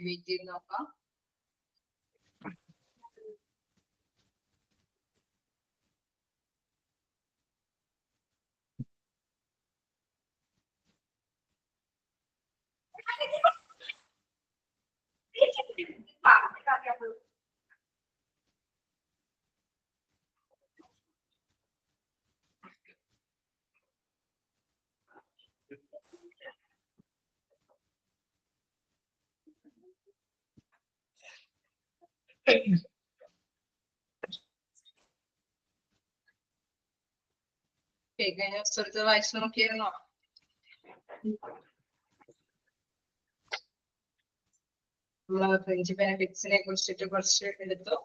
Wait ചെയ്ത് നോക്കാം. കഴിഞ്ഞ ദിവസത്തെ വായിച്ചു നോക്കിയായിരുന്നോ? നമ്മള് ഫ്രഞ്ച് ബെനിഫിറ്റ്സിനെ കുറിച്ചിട്ട് കുറച്ച് എടുത്തു.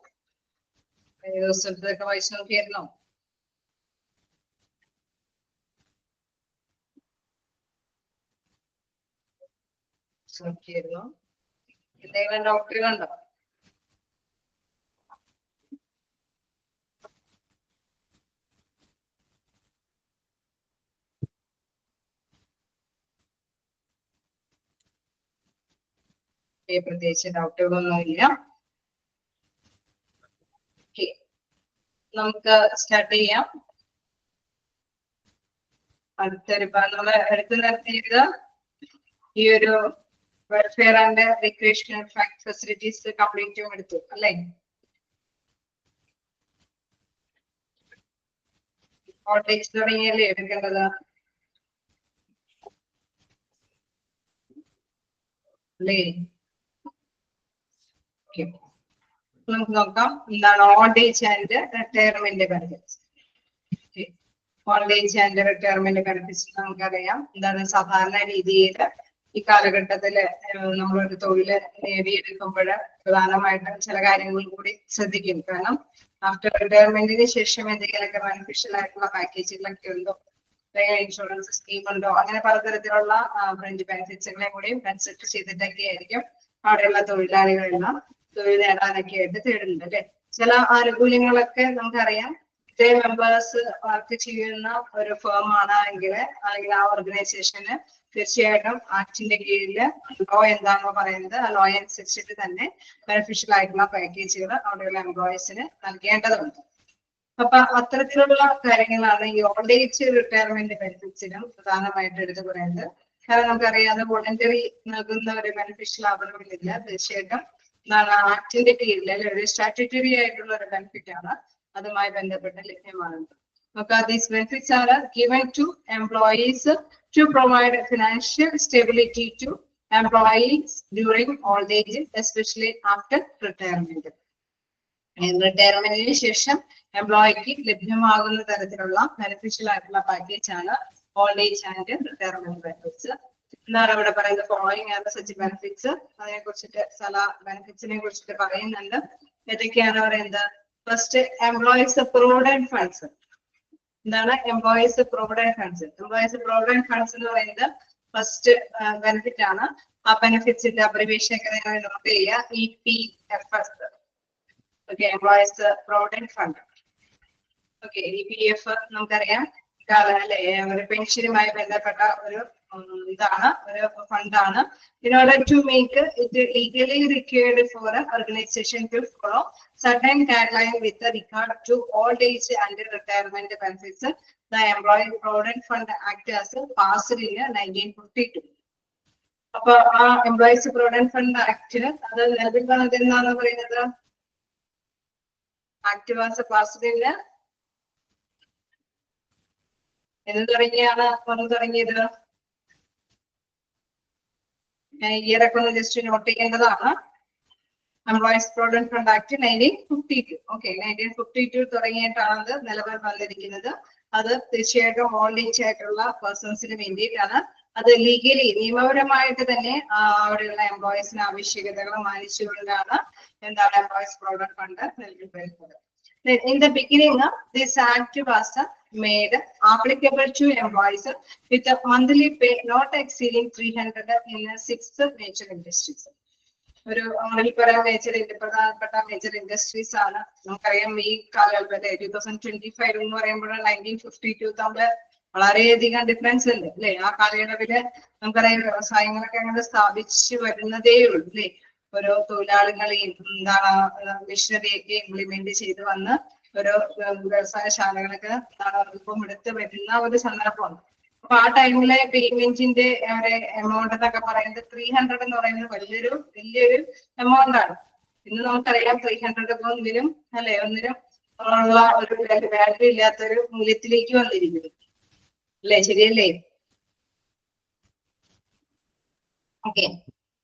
കഴിഞ്ഞ ദിവസത്തൊക്കെ വായിച്ചു നോക്കിയായിരുന്നോ? നോക്കിയായിരുന്നു. എന്തെങ്കിലും ഡൗട്ടുകളുണ്ടോ? പ്രത്യേകിച്ച് ഡൗട്ടുകളൊന്നുമില്ല. നമുക്ക് സ്റ്റാർട്ട് ചെയ്യാം. അടുത്തൊരു നമ്മള് എടുത്തു നിർത്തിയത് ഈ ഒരു വെൽഫെയർ ആൻഡ് റിക്രിയേഷണൽ ഫെസിലിറ്റീസ് കംപ്ലീറ്റും എടുത്തു അല്ലേ? കോട്ടേജ് തുടങ്ങിയല്ലേ എടുക്കേണ്ടത്? അല്ലേ? നമുക്ക് നോക്കാം എന്താണ് old age and retirement benefits. Old age and retirement benefits നമുക്കറിയാം എന്താണ് സാധാരണ രീതിയിൽ ഈ കാലഘട്ടത്തില് നമ്മളൊരു തൊഴില് നേടിയെടുക്കുമ്പോൾ പ്രധാനമായിട്ടും ചില കാര്യങ്ങൾ കൂടി ശ്രദ്ധിക്കും. കാരണം ആഫ്റ്റർ റിട്ടയർമെന്റിന് ശേഷം എന്തെങ്കിലുമൊക്കെ ബെനിഫിഷ്യൽ ആയിട്ടുള്ള പാക്കേജുകളൊക്കെ ഉണ്ടോ, ഇൻഷുറൻസ് സ്കീം ഉണ്ടോ, അങ്ങനെ പലതരത്തിലുള്ള ഫ്രഞ്ച് ബെനിഫിറ്റ്സുകളെ കൂടി കൺസിഡർ ചെയ്തിട്ടൊക്കെ ആയിരിക്കും അവിടെയുള്ള തൊഴിലാളികളെല്ലാം തൊഴിൽ നേടാനൊക്കെ ആയിട്ട് തേടുന്നുണ്ട് അല്ലെ. ചില ആനുകൂല്യങ്ങളൊക്കെ നമുക്കറിയാം ഇതേ മെമ്പേഴ്സ് വർക്ക് ചെയ്യുന്ന ഒരു ഫേം ആണ് എങ്കിൽ അല്ലെങ്കിൽ ആ ഓർഗനൈസേഷന് തീർച്ചയായിട്ടും ആക്ടിന്റെ കീഴിൽ ലോ എന്താണോ പറയുന്നത് ആ ലോ അനുസരിച്ചിട്ട് തന്നെ ബെനിഫിഷ്യൽ ആയിട്ടുള്ള പാക്കേജുകൾ അവിടെയുള്ള എംപ്ലോയീസിന് നൽകേണ്ടതുണ്ട്. അപ്പൊ അത്തരത്തിലുള്ള കാര്യങ്ങളാണ് ഈ ഓൾഡ് ഏജ് റിട്ടയർമെന്റ് ബെനിഫിറ്റ്സിനും പ്രധാനമായിട്ട് എടുത്തു പറയുന്നത്. കാരണം നമുക്കറിയാം വോളണ്ടറി നൽകുന്ന ഒരു ബെനിഫിഷ്യൽ ആവണമെന്നില്ല. തീർച്ചയായിട്ടും ആക്ടിന്റെ കീഴിൽ അല്ലെങ്കിൽ ഒരു സ്റ്റാറ്റ്യൂട്ടറി ആയിട്ടുള്ള ഒരു ബെനിഫിറ്റ് ആണ് അതുമായി ബന്ധപ്പെട്ട് ലഭ്യമാകുന്നത്. നമുക്ക് these benefits are given to employees to provide financial stability to employees during old age especially after retirement. റിട്ടയർമെന്റിന് ശേഷം എംപ്ലോയിക്ക് ലഭ്യമാകുന്ന തരത്തിലുള്ള ബെനിഫിഷ്യൽ ആയിട്ടുള്ള പാക്കേജ് ആണ് old age and retirement benefits. എന്താണ് ഇവിടെ പറയുന്നത്? Following are such benefits. അതിനെ കുറിച്ചിട്ട് ചില ബെനിഫിറ്റ്സിനെ കുറിച്ചിട്ട് പറയുന്നുണ്ട്. ഏതൊക്കെയാണ് പറയുന്നത്? First, employees provident funds. എന്താണ് employees provident funds? Employees provident funds എന്ന് പറയുന്നത് ഫസ്റ്റ് ബെനിഫിറ്റ് ആണ്. ആ ബെനിഫിറ്റ്സിന്റെ അബ്രിവേഷൻ ഒക്കെ നിങ്ങൾ നോട്ട് ചെയ്യുക. EPFS. Okay, employees provident fund. Okay, EPF നമുക്കറിയാം അല്ലെ, ഒരു പെൻഷനുമായി ബന്ധപ്പെട്ട ഒരു ഇതാണ്, ഒരു ഫണ്ടാണ്. In order to make it legally required for an organization to follow certain guidelines with regard to old age and retirement benefits, the Employee Provident Fund Act as passed in 1952. അപ്പൊ ആ employees provident fund ആക്ടിന് അത് നിലവിൽ വന്നത് എന്നാണ് പറയുന്നത്? Act was passed in എന്ന് തുടങ്ങിയാണ് വന്നു തുടങ്ങിയത്. ഇയറൊക്കെ ഒന്ന് ജസ്റ്റ് നോട്ട് ചെയ്യേണ്ടതാണ്. Employees provident fund act 1952. Okay, 1952 തുടങ്ങിയിട്ടാണ് അത് നിലവിൽ വന്നിരിക്കുന്നത്. അത് തീർച്ചയായിട്ടും ഓൾഡ് ഏജ് ആയിട്ടുള്ള പേഴ്സൺസിന് വേണ്ടിയിട്ടാണ്. അത് ലീഗലി നിയമപരമായിട്ട് തന്നെ അവിടെയുള്ള എംപ്ലോയീസിന് ആവശ്യകതകൾ മാനിച്ചുകൊണ്ടാണ് എന്താണ് എംപ്ലോയീസ് പ്രോവിഡന്റ് ഫണ്ട് നൽകി വരുന്നത്. In the beginning, this act was made applicable to employees with a monthly pay not exceeding 300 in 6 major industries. ഒരു പ്രധാനപ്പെട്ട മേജർ ഇൻഡസ്ട്രീസ് ആണ്. നമുക്കറിയാം ഈ കാലഘട്ടത്തെ 2025 എന്ന് പറയുമ്പോൾ 1952 തമ്മിൽ വളരെയധികം ഡിഫറൻസ് ഉണ്ട് അല്ലെ. ആ കാലയളവില് നമുക്കറിയാം വ്യവസായങ്ങളൊക്കെ അങ്ങനെ സ്ഥാപിച്ചു വരുന്നതേ ഉള്ളൂ അല്ലെ. ഓരോ തൊഴിലാളികളെയും എന്താണ് മിഷനറിയൊക്കെ ഇംപ്ലിമെന്റ് ചെയ്ത് വന്ന് ഓരോ വ്യവസായശാലകളൊക്കെ ഇപ്പം എടുത്ത് വരുന്ന ഒരു സന്ദർഭമാണ്. അപ്പൊ ആ ടൈമിലെ പേയ്മെന്റിന്റെ എമൗണ്ട് എന്നൊക്കെ പറയുന്നത് 300 എന്ന് പറയുന്നത് വലിയൊരു എമൗണ്ട് ആണ്. ഇന്ന് നമുക്കറിയാം 300 ഒന്നിനും അല്ലെ ഒന്നിനും ഉള്ള ഒരു വാല്യൂ ഇല്ലാത്തൊരു മൂല്യത്തിലേക്ക് വന്നിരിക്കുന്നു അല്ലെ. ശരിയല്ലേ? ഓക്കെ.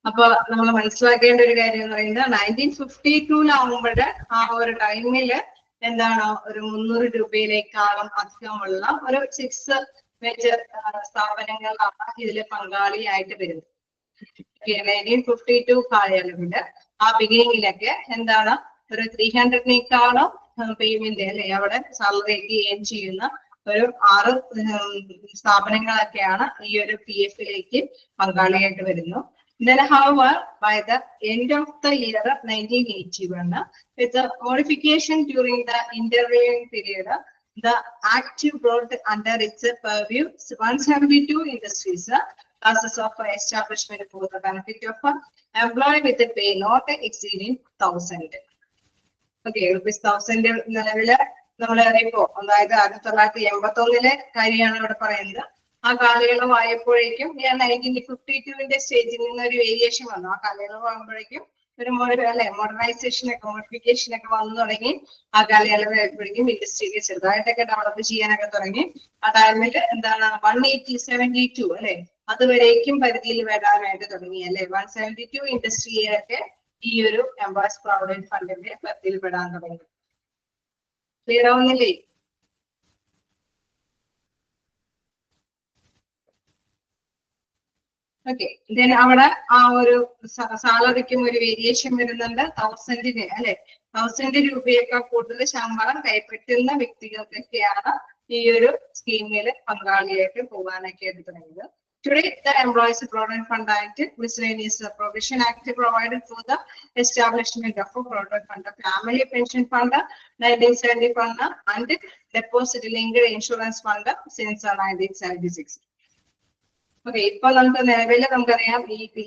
അപ്പൊ നമ്മൾ മനസ്സിലാക്കേണ്ട ഒരു കാര്യം എന്ന് പറയുന്നത് 1952 ആ ഒരു ടൈമില് എന്താണ് ഒരു 300 രൂപയിലേക്കാളും അധികമുള്ള ഒരു 6 മേജർ സ്ഥാപനങ്ങളാണ് ഇതില് പങ്കാളിയായിട്ട് വരുന്നത്. 1952 കാലയളവില് ആ ബിഗിനിങ്ങിലൊക്കെ എന്താണ് ഒരു 300-നേക്കാളും പേയ്മെന്റ് അല്ലെ അവിടെ സാലറിക്ക് ഏൺ ചെയ്യുന്ന ഒരു 6 സ്ഥാപനങ്ങളൊക്കെയാണ് ഈ ഒരു PF-ലേക്ക് പങ്കാളിയായിട്ട് വരുന്നു. Then, however, by the end of the year 1981, with the modification during the intervening period, the Act brought under its purview 172 industries classes of establishment for the benefit of employee with a pay not exceeding 1,000. Okay, ₹1,000 നിലവില് നമ്മളെ അറിയിപ്പോ അതായത് 1981 കാര്യമാണ് ഇവിടെ പറയുന്നത്. ആ കാലയളവായപ്പോഴേക്കും 1952 സ്റ്റേജിൽ നിന്ന് ഒരു വേരിയേഷൻ വന്നു. ആ കാലയളവാകുമ്പോഴേക്കും ഒരു മോഡേണൈസേഷൻ ഒക്കെ മോഡിഫിക്കേഷൻ ഒക്കെ വന്നു തുടങ്ങി. ആ കാലയളവായപ്പോഴേക്കും ഇൻഡസ്ട്രിയിൽ ചെറുതായിട്ടൊക്കെ ഡെവലപ്പ് ചെയ്യാനൊക്കെ തുടങ്ങി. ആ ടൈമിൽ എന്താണ് 172 അല്ലെ അതുവരേക്കും പരിധിയിൽ വരാനായിട്ട് തുടങ്ങി അല്ലെ. 172 ഇൻഡസ്ട്രിയൊക്കെ ഈ ഒരു എംപ്ലോയീസ് പ്രോവിഡന്റ് ഫണ്ടിന്റെ പരിധിയിൽ പെടാൻ തുടങ്ങി. ക്ലിയർ ആവുന്നില്ലേ? ഓക്കെ. ദെൻ അവിടെ ആ ഒരു സാലറിക്കും ഒരു വേരിയേഷൻ വരുന്നുണ്ട്. 1000 അല്ലെ 1000 രൂപയേക്കാൾ കൂടുതൽ ശമ്പളം കൈപ്പറ്റുന്ന വ്യക്തികൾക്കൊക്കെയാണ് ഈ ഒരു സ്കീമിൽ പങ്കാളിയായിട്ട് പോകാനൊക്കെ ആയിട്ട് തുടങ്ങിയത്. Today, the Employees Provident Fund Act, Miscellaneous Provision Act provided for the establishment of a Provident Fund, Family Pension Fund, 1970 Fund, and Deposit Linked Insurance Fund since 1976. Okay. ഇപ്പൊ നമുക്ക് നിലവിൽ നമുക്കറിയാം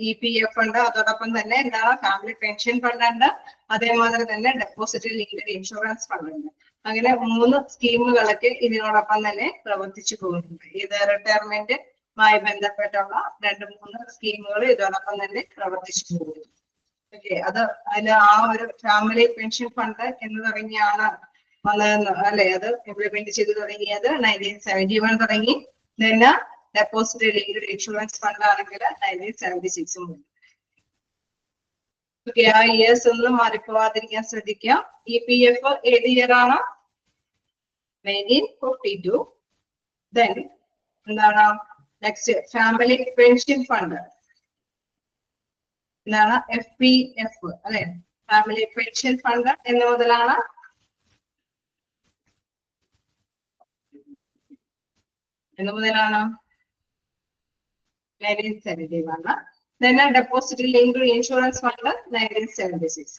EPF ഉണ്ട്, അതോടൊപ്പം തന്നെ എന്താണ് ഫാമിലി പെൻഷൻ ഫണ്ട് ഉണ്ട്, അതേമാതിരി തന്നെ ഡെപ്പോസിറ്റ് ലിങ്ക്ഡ് ഇൻഷുറൻസ് ഫണ്ട് ഉണ്ട്. അങ്ങനെ 3 സ്കീമുകളൊക്കെ ഇതിനോടൊപ്പം തന്നെ പ്രവർത്തിച്ചു പോകുന്നുണ്ട്. ഇത് റിട്ടയർമെന്റുമായി ബന്ധപ്പെട്ടുള്ള 2-3 സ്കീമുകൾ ഇതോടൊപ്പം തന്നെ പ്രവർത്തിച്ചു പോകുന്നു. ഓക്കെ. അതിൽ ആ ഒരു ഫാമിലി പെൻഷൻ ഫണ്ട് എന്ന് തുടങ്ങിയാണ് വന്നതെന്ന് അല്ലെ. അത് ഇംപ്ലിമെന്റ് ചെയ്ത് തുടങ്ങിയത് 1971 തുടങ്ങി. പിന്നെ ഡെപ്പോസിറ്റ് ലിങ്ക്ഡ് ഇൻഷുറൻസ് ഫണ്ട് ആണെങ്കിൽ 1976 മുതൽ. ഓക്കെ. ആ ഇയേഴ്സ് ഒന്നും മാറിപ്പോവാതിരിക്കാൻ ശ്രദ്ധിക്കാം. EPF ഏത് ഇയർ ആണ്? 1952. ദെൻ എന്താണ് നെക്സ്റ്റ് ഫാമിലി പെൻഷൻ ഫണ്ട് എന്താണ് FPF അല്ലെ. ഫാമിലി പെൻഷൻ ഫണ്ട് എന്ന് മുതലാണ് എന്ന് മുതലാണ് 1971. Then Deposit Linked Insurance Fund 1976.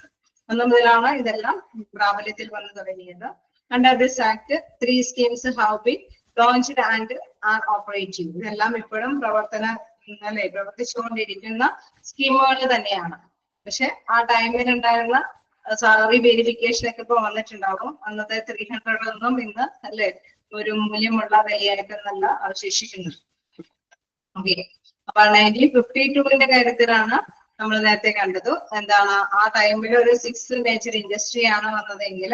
അന്ന് മുതലാണ് ഇതെല്ലാം പ്രാബല്യത്തിൽ വന്നു തുടങ്ങിയത്. Under this Act, 3 schemes have been launched and are operating. ഇതെല്ലാം ഇപ്പോഴും പ്രവർത്തിച്ചുകൊണ്ടിരിക്കുന്ന സ്കീമുകൾ തന്നെയാണ്. പക്ഷെ ആ ടൈമിൽ ഉണ്ടായിരുന്ന സാലറി വെരിഫിക്കേഷൻ ഒക്കെ ഇപ്പൊ വന്നിട്ടുണ്ടാവും. അന്നത്തെ 300 ഒന്നും ഇന്ന് അല്ലെ ഒരു മൂല്യമുള്ള വിലയായിട്ടെന്നല്ല അവശേഷിക്കുന്നു. ഓക്കെ. അപ്പൊ 1952 കാര്യത്തിലാണ് നമ്മൾ നേരത്തെ കണ്ടത്. എന്താണ് ആ ടൈമിൽ ഒരു 6 മേജർ ഇൻഡസ്ട്രി ആണ് വന്നതെങ്കിൽ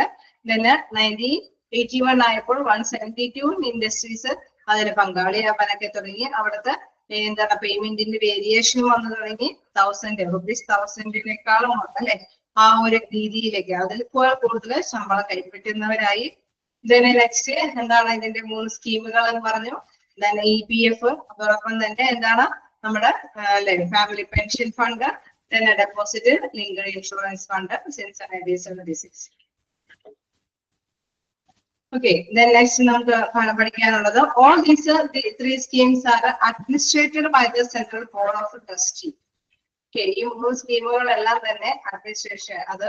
പിന്നെ 1981 ആയപ്പോൾ 172 ഇൻഡസ്ട്രീസ് അതിന് പങ്കാളിയാവാനൊക്കെ തുടങ്ങി. അവിടുത്തെ എന്താണ് പേയ്മെന്റിന്റെ വേരിയേഷൻ വന്നു തുടങ്ങി. ₹1,000 അല്ലെ ആ ഒരു രീതിയിലേക്ക് അതിൽ കൂടുതൽ ശമ്പളം കൈപ്പറ്റുന്നവരായി നെക്സ്റ്റ് എന്താണ് ഇതിന്റെ 3 സ്കീമുകൾ എന്ന് പറഞ്ഞു. EPF, അതോടൊപ്പം തന്നെ എന്താണ് നമ്മുടെ family pension fund, deposit linked insurance fund since 1976. Okay, then next നമുക്ക് പഠിക്കാനുള്ളത് all these 3 schemes are administered by the Central Board of Trustees. Okay, ഈ 3 സ്കീമുകളെല്ലാം തന്നെ അഡ്മിനിസ്ട്രേഷൻ അത്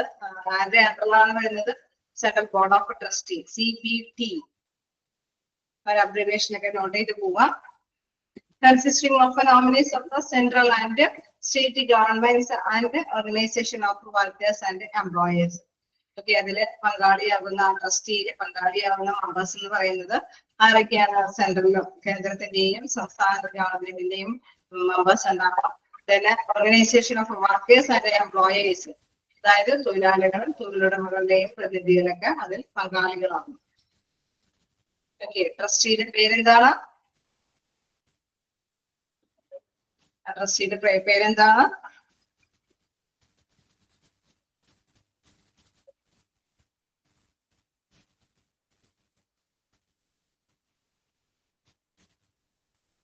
ആരുടെ അണ്ടറിലാണ് വരുന്നത്? Central board of trustee, CBT. ഒരു അബ്രിവേഷൻ ഒക്കെ നോട്ട് ചെയ്ത് പോവാം. Consisting of nominees of the central and state governments and organization of workers and employees. Okay, അതില് പങ്കാളിയാകുന്ന ട്രസ്റ്റിയില് പങ്കാളിയാകുന്ന മെമ്പേഴ്സ് എന്ന് പറയുന്നത് ആരൊക്കെയാണ്? സെൻട്രലിലും കേന്ദ്രത്തിന്റെയും സംസ്ഥാന ഗവൺമെന്റിന്റെയും മെമ്പേഴ്സ് ഉണ്ടാകും. പിന്നെ organisation of workers and employers, അതായത് തൊഴിലാളികളും തൊഴിലുടമകളുടെയും പ്രതിനിധികളൊക്കെ അതിൽ പങ്കാളികളാകും. ഓക്കെ, ട്രസ്റ്റിയുടെ പേരെന്താണ്? ട്രസ്റ്റിയുടെ പേരെന്താണ്?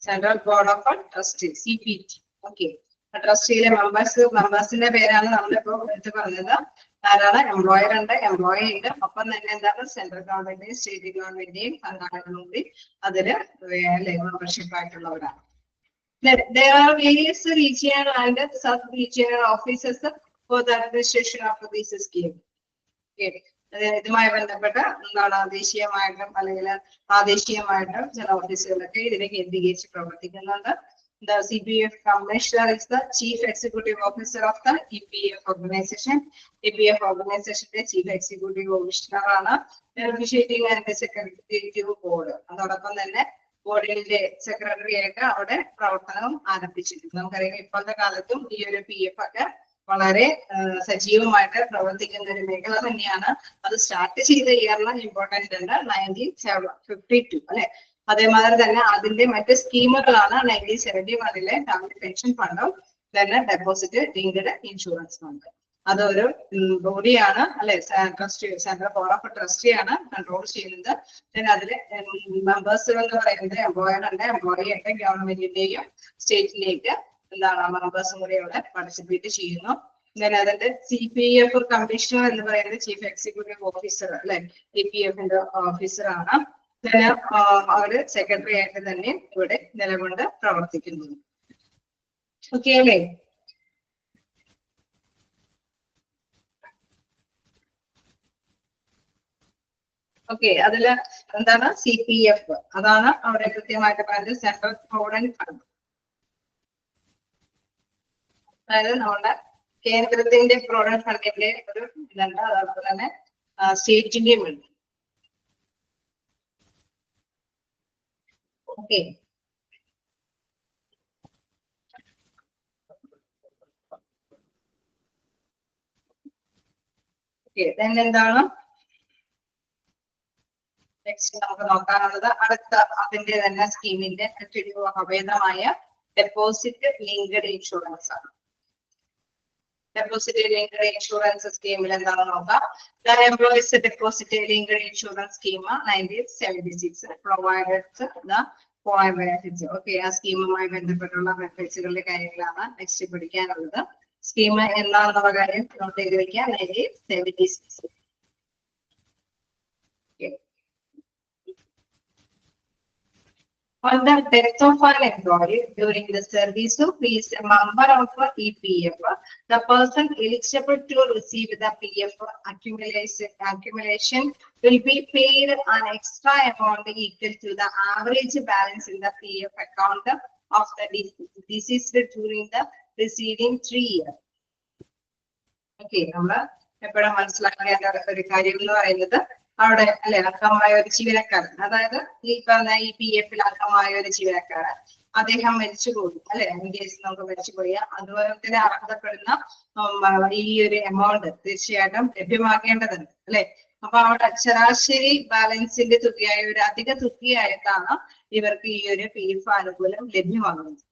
Central board of trustee, CBT. Okay, ട്രസ്റ്റിയിലെ മെമ്പേഴ്സിന്റെ പേരാണ് നമ്മളിപ്പോ എടുത്ത് പറഞ്ഞത്. ആരാണ്? എംപ്ലോയർ ഉണ്ട്, എംപ്ലോയി ഉണ്ട്, ഒപ്പം തന്നെ എന്താണ് സെൻട്രൽ ഗവൺമെന്റിന്റെയും സ്റ്റേറ്റ് ഗവൺമെന്റിന്റെയും പങ്കാളികളും കൂടി അതില് membership ആയിട്ടുള്ളവരാണ്. There are various regional and sub-regional offices for the administration of this scheme. Okay, ഇതുമായി ബന്ധപ്പെട്ട് എന്താണ് ദേശീയമായിട്ടും അല്ലെങ്കിൽ പ്രാദേശികമായിട്ടും ചില ഓഫീസുകളൊക്കെ ഇതിനെ കേന്ദ്രീകരിച്ച് പ്രവർത്തിക്കുന്നുണ്ട്. The CPF Commissioner is the Chief Executive Officer of the EPF organization. EPF organization Chief Executive Officer ആണ്. Negotiating and Secretary Board. അതോടൊപ്പം തന്നെ ബോർഡിന്റെ സെക്രട്ടറി ആയിട്ട് അവിടെ പ്രവർത്തനം ആരംഭിച്ചിട്ടുണ്ട്. നമുക്കറിയാം ഇപ്പോഴത്തെ കാലത്തും ഈ ഒരു PF ഒക്കെ വളരെ സജീവമായിട്ട് പ്രവർത്തിക്കുന്ന ഒരു മേഖല തന്നെയാണ്. അത് സ്റ്റാർട്ട് ചെയ്ത ഇയറിന് ഇമ്പോർട്ടന്റ് ഉണ്ട്, 1952 അല്ലെ. അതേമാതിരി തന്നെ അതിന്റെ മറ്റ് സ്കീമുകളാണ് 1971 ഫാമിലി പെൻഷൻ ഫണ്ടും തന്നെ ഡെപ്പോസിറ്റ് ലിങ്ക്ഡ് ഇൻഷുറൻസ് ഫണ്ട്. അതൊരു ബോഡിയാണ് അല്ലെ, trustee, central board of trustee ആണ് കൺട്രോൾ ചെയ്യുന്നത്. പിന്നെ അതില് മെമ്പേഴ്സുകൾ എന്ന് പറയുന്നത് എംപ്ലോയർ ഉണ്ട്, എംപ്ലോയി ഉണ്ട്, ഗവൺമെന്റിന്റെയും സ്റ്റേറ്റിലേക്ക് എന്താണ് മെമ്പേഴ്സും കൂടി അവിടെ പാർട്ടിസിപ്പേറ്റ് ചെയ്യുന്നു. then അതിന്റെ CPF കമ്മീഷണർ എന്ന് പറയുന്നത് ചീഫ് എക്സിക്യൂട്ടീവ് ഓഫീസർ അല്ലെ, EPF-ന്റെ ഓഫീസർ ആണ്. അവര് സെക്രട്ടറി ആയിട്ട് തന്നെ ഇവിടെ നിലകൊണ്ട് പ്രവർത്തിക്കുന്നു. ഓക്കെ അല്ലേ? ഓക്കെ, അതില് എന്താണ് CPF, അതാണ് അവിടെ കൃത്യമായിട്ട് പറയുന്നത്, സെൻട്രൽ പ്രൊവിഡന്റ് ഫണ്ട്. അതായത് നമ്മുടെ കേന്ദ്രത്തിന്റെ പ്രൊവിഡന്റ് ഫണ്ടിന്റെ ഒരു ഇതുണ്ട്, അതോടൊപ്പം തന്നെ സ്റ്റേറ്റിന്റെയും ഉണ്ട്. ഓക്കെ, എന്താണ് നെക്സ്റ്റ് നമുക്ക് നോക്കാനുള്ളത്? അടുത്ത അതിന്റെ തന്നെ സ്കീമിന്റെ അഭേദമായ ഡെപ്പോസിറ്റ് ലിങ്ക്ഡ് ഇൻഷുറൻസ് ആണ്. ഡെപ്പോസിറ്റ് ലിങ്ക്ഡ് ഇൻഷുറൻസ് സ്കീമിൽ എന്താണെന്ന് നോക്കാം. The Employees Deposit Linked Insurance Scheme 1976 provided the following benefits. Okay, ആ സ്കീമുമായി ബന്ധപ്പെട്ടുള്ള ബെനിഫിറ്റ്സുകളുടെ കാര്യങ്ങളാണ് നെക്സ്റ്റ് പഠിക്കാനുള്ളത്. സ്കീം എന്താണെന്നുള്ള കാര്യം നോട്ട് ചെയ്ത് വെക്കാം. 1976. On the death of an employee during the service of is a member of EPF, the person eligible to receive the PF accumulation will be paid an extra amount equal to the average balance in the PF account of the deceased during the preceding 3 years. Okay, നമ്മള് എപ്പോഴും മനസ്സിലാക്കേണ്ട ഒരു കാര്യം എന്ന് പറയുന്നത് അവിടെ അല്ലെ അർഹമായ ഒരു ജീവനക്കാരൻ, അതായത് ഈ പറഞ്ഞ EPF-ൽ അർഹമായ ഒരു ജീവനക്കാരൻ അദ്ദേഹം മരിച്ചുപോയി അല്ലെ, ഇൻ കേസ് നമുക്ക് മരിച്ചുപോയി, അതുപോലെ തന്നെ അർഹതപ്പെടുന്ന ഈ ഒരു എമൗണ്ട് തീർച്ചയായിട്ടും ലഭ്യമാക്കേണ്ടതുണ്ട് അല്ലെ. അപ്പൊ അവിടെ ശരാശരി ബാലൻസിന്റെ തുകയായ ഒരു അധിക തുകയായിട്ടാണ് ഇവർക്ക് ഈ ഒരു PF ആനുകൂല്യം ലഭ്യമാകുന്നത്.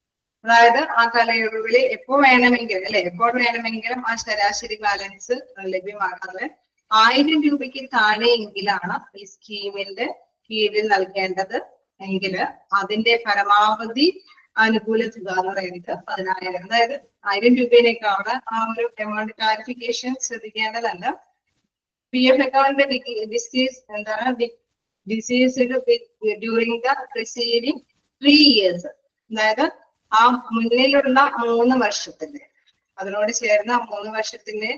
അതായത് ആ കാലയളവിൽ എപ്പോൾ വേണമെങ്കിലും അല്ലെ, എപ്പോൾ വേണമെങ്കിലും ആ ശരാശരി ബാലൻസ് ലഭ്യമാക്കാതെ 1000 രൂപയ്ക്ക് താഴെയെങ്കിലാണ് ഈ സ്കീമിന്റെ കീഴിൽ നൽകേണ്ടത് എങ്കിൽ അതിന്റെ പരമാവധി അനുകൂല തുക എന്ന് പറയുന്നത് 10000. അതായത് 1000 രൂപയിലേക്കാണ് ആ ഒരു എമൗണ്ട് ക്ലാരിഫിക്കേഷൻ ശ്രദ്ധിക്കേണ്ടതല്ല. PF അക്കൗണ്ട് ഡിസീസ് എന്താണ് deceased during the preceding 3 years. അതായത് ആ മുന്നിലുള്ള 3 വർഷത്തിന്റെ അതിനോട് ചേർന്ന 3 വർഷത്തിന്റെ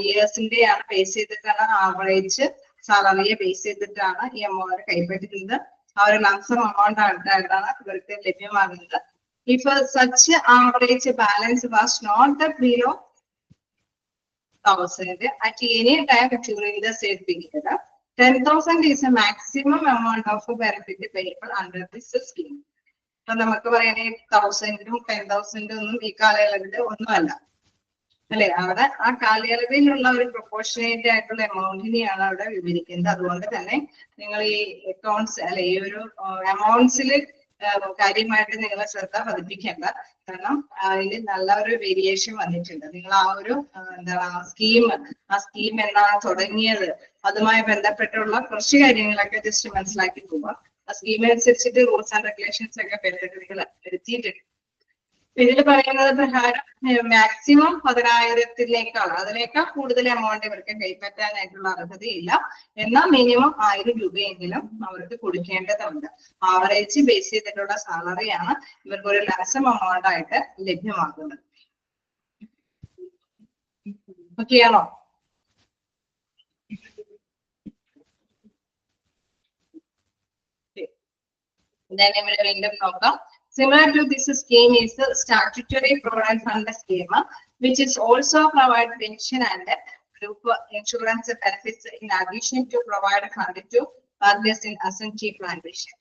ഇയേഴ്സിന്റെയാണ് ബേസ് ചെയ്തിട്ടാണ് ആവറേജ് സാലറിയെ ബേസ് ചെയ്തിട്ടാണ് ഈ എമൗണ്ട് കൈപ്പറ്റുന്നത്. ആ ഒരു ലംസം എമൗണ്ട് ആയിട്ടാണ് ഇവർക്ക് ലഭ്യമാകുന്നത്. If such average balance was not below 1000 at any time during the said period, 10,000 is a maximum amount of benefit payable under this scheme. അപ്പൊ നമുക്ക് പറയാൻ 1000-ഉം 10,000-ഉം ഒന്നും ഈ കാലയളവിൽ ഒന്നുമല്ല അല്ലെ. അവിടെ ആ കാലയളവിലുള്ള ഒരു പ്രൊപ്പോർഷനേറ്റ് ആയിട്ടുള്ള എമൗണ്ടിനെയാണ് അവിടെ വിവരിക്കുന്നത്. അതുകൊണ്ട് തന്നെ നിങ്ങൾ ഈ അക്കൗണ്ട്സ് അല്ലെ ഈ ഒരു എമൗണ്ട്സിൽ കാര്യമായിട്ട് നിങ്ങൾ ശ്രദ്ധ പതിപ്പിക്കേണ്ട. കാരണം അതിൽ നല്ല ഒരു വേരിയേഷൻ വന്നിട്ടുണ്ട്. നിങ്ങൾ ആ ഒരു എന്താണ് സ്കീം എന്നാണ് തുടങ്ങിയത് അതുമായി ബന്ധപ്പെട്ടുള്ള കുറച്ച് കാര്യങ്ങളൊക്കെ ജസ്റ്റ് മനസ്സിലാക്കി പോവുക. ആ സ്കീമിനനുസരിച്ചിട്ട് റൂൾസ് ആൻഡ് റെഗുലേഷൻസ് ഒക്കെ ഭേദഗതികൾ വരുത്തിയിട്ടുണ്ട്. ഇതിൽ പറയുന്നത് പ്രകാരം മാക്സിമം 10,000-ലേക്കാണ്. അതിനേക്കാൾ കൂടുതൽ എമൗണ്ട് ഇവർക്ക് കൈപ്പറ്റാനായിട്ടുള്ള അർഹതയില്ല. എന്നാൽ മിനിമം 1000 രൂപയെങ്കിലും അവർക്ക് കൊടുക്കേണ്ടതുണ്ട്. ആവറേജ് ബേസ് ചെയ്തിട്ടുള്ള സാലറിയാണ് ഇവർക്ക് ഒരു ലംസം എമൗണ്ട് ആയിട്ട് ലഭ്യമാകുന്നത്. ഓക്കെ ആണോ? ഇവിടെ വീണ്ടും നോക്കാം. Similar to this scheme is the statutory provident fund scheme, which is also provide pension and group insurance benefits in addition to provide fund to workers in SNT plantation.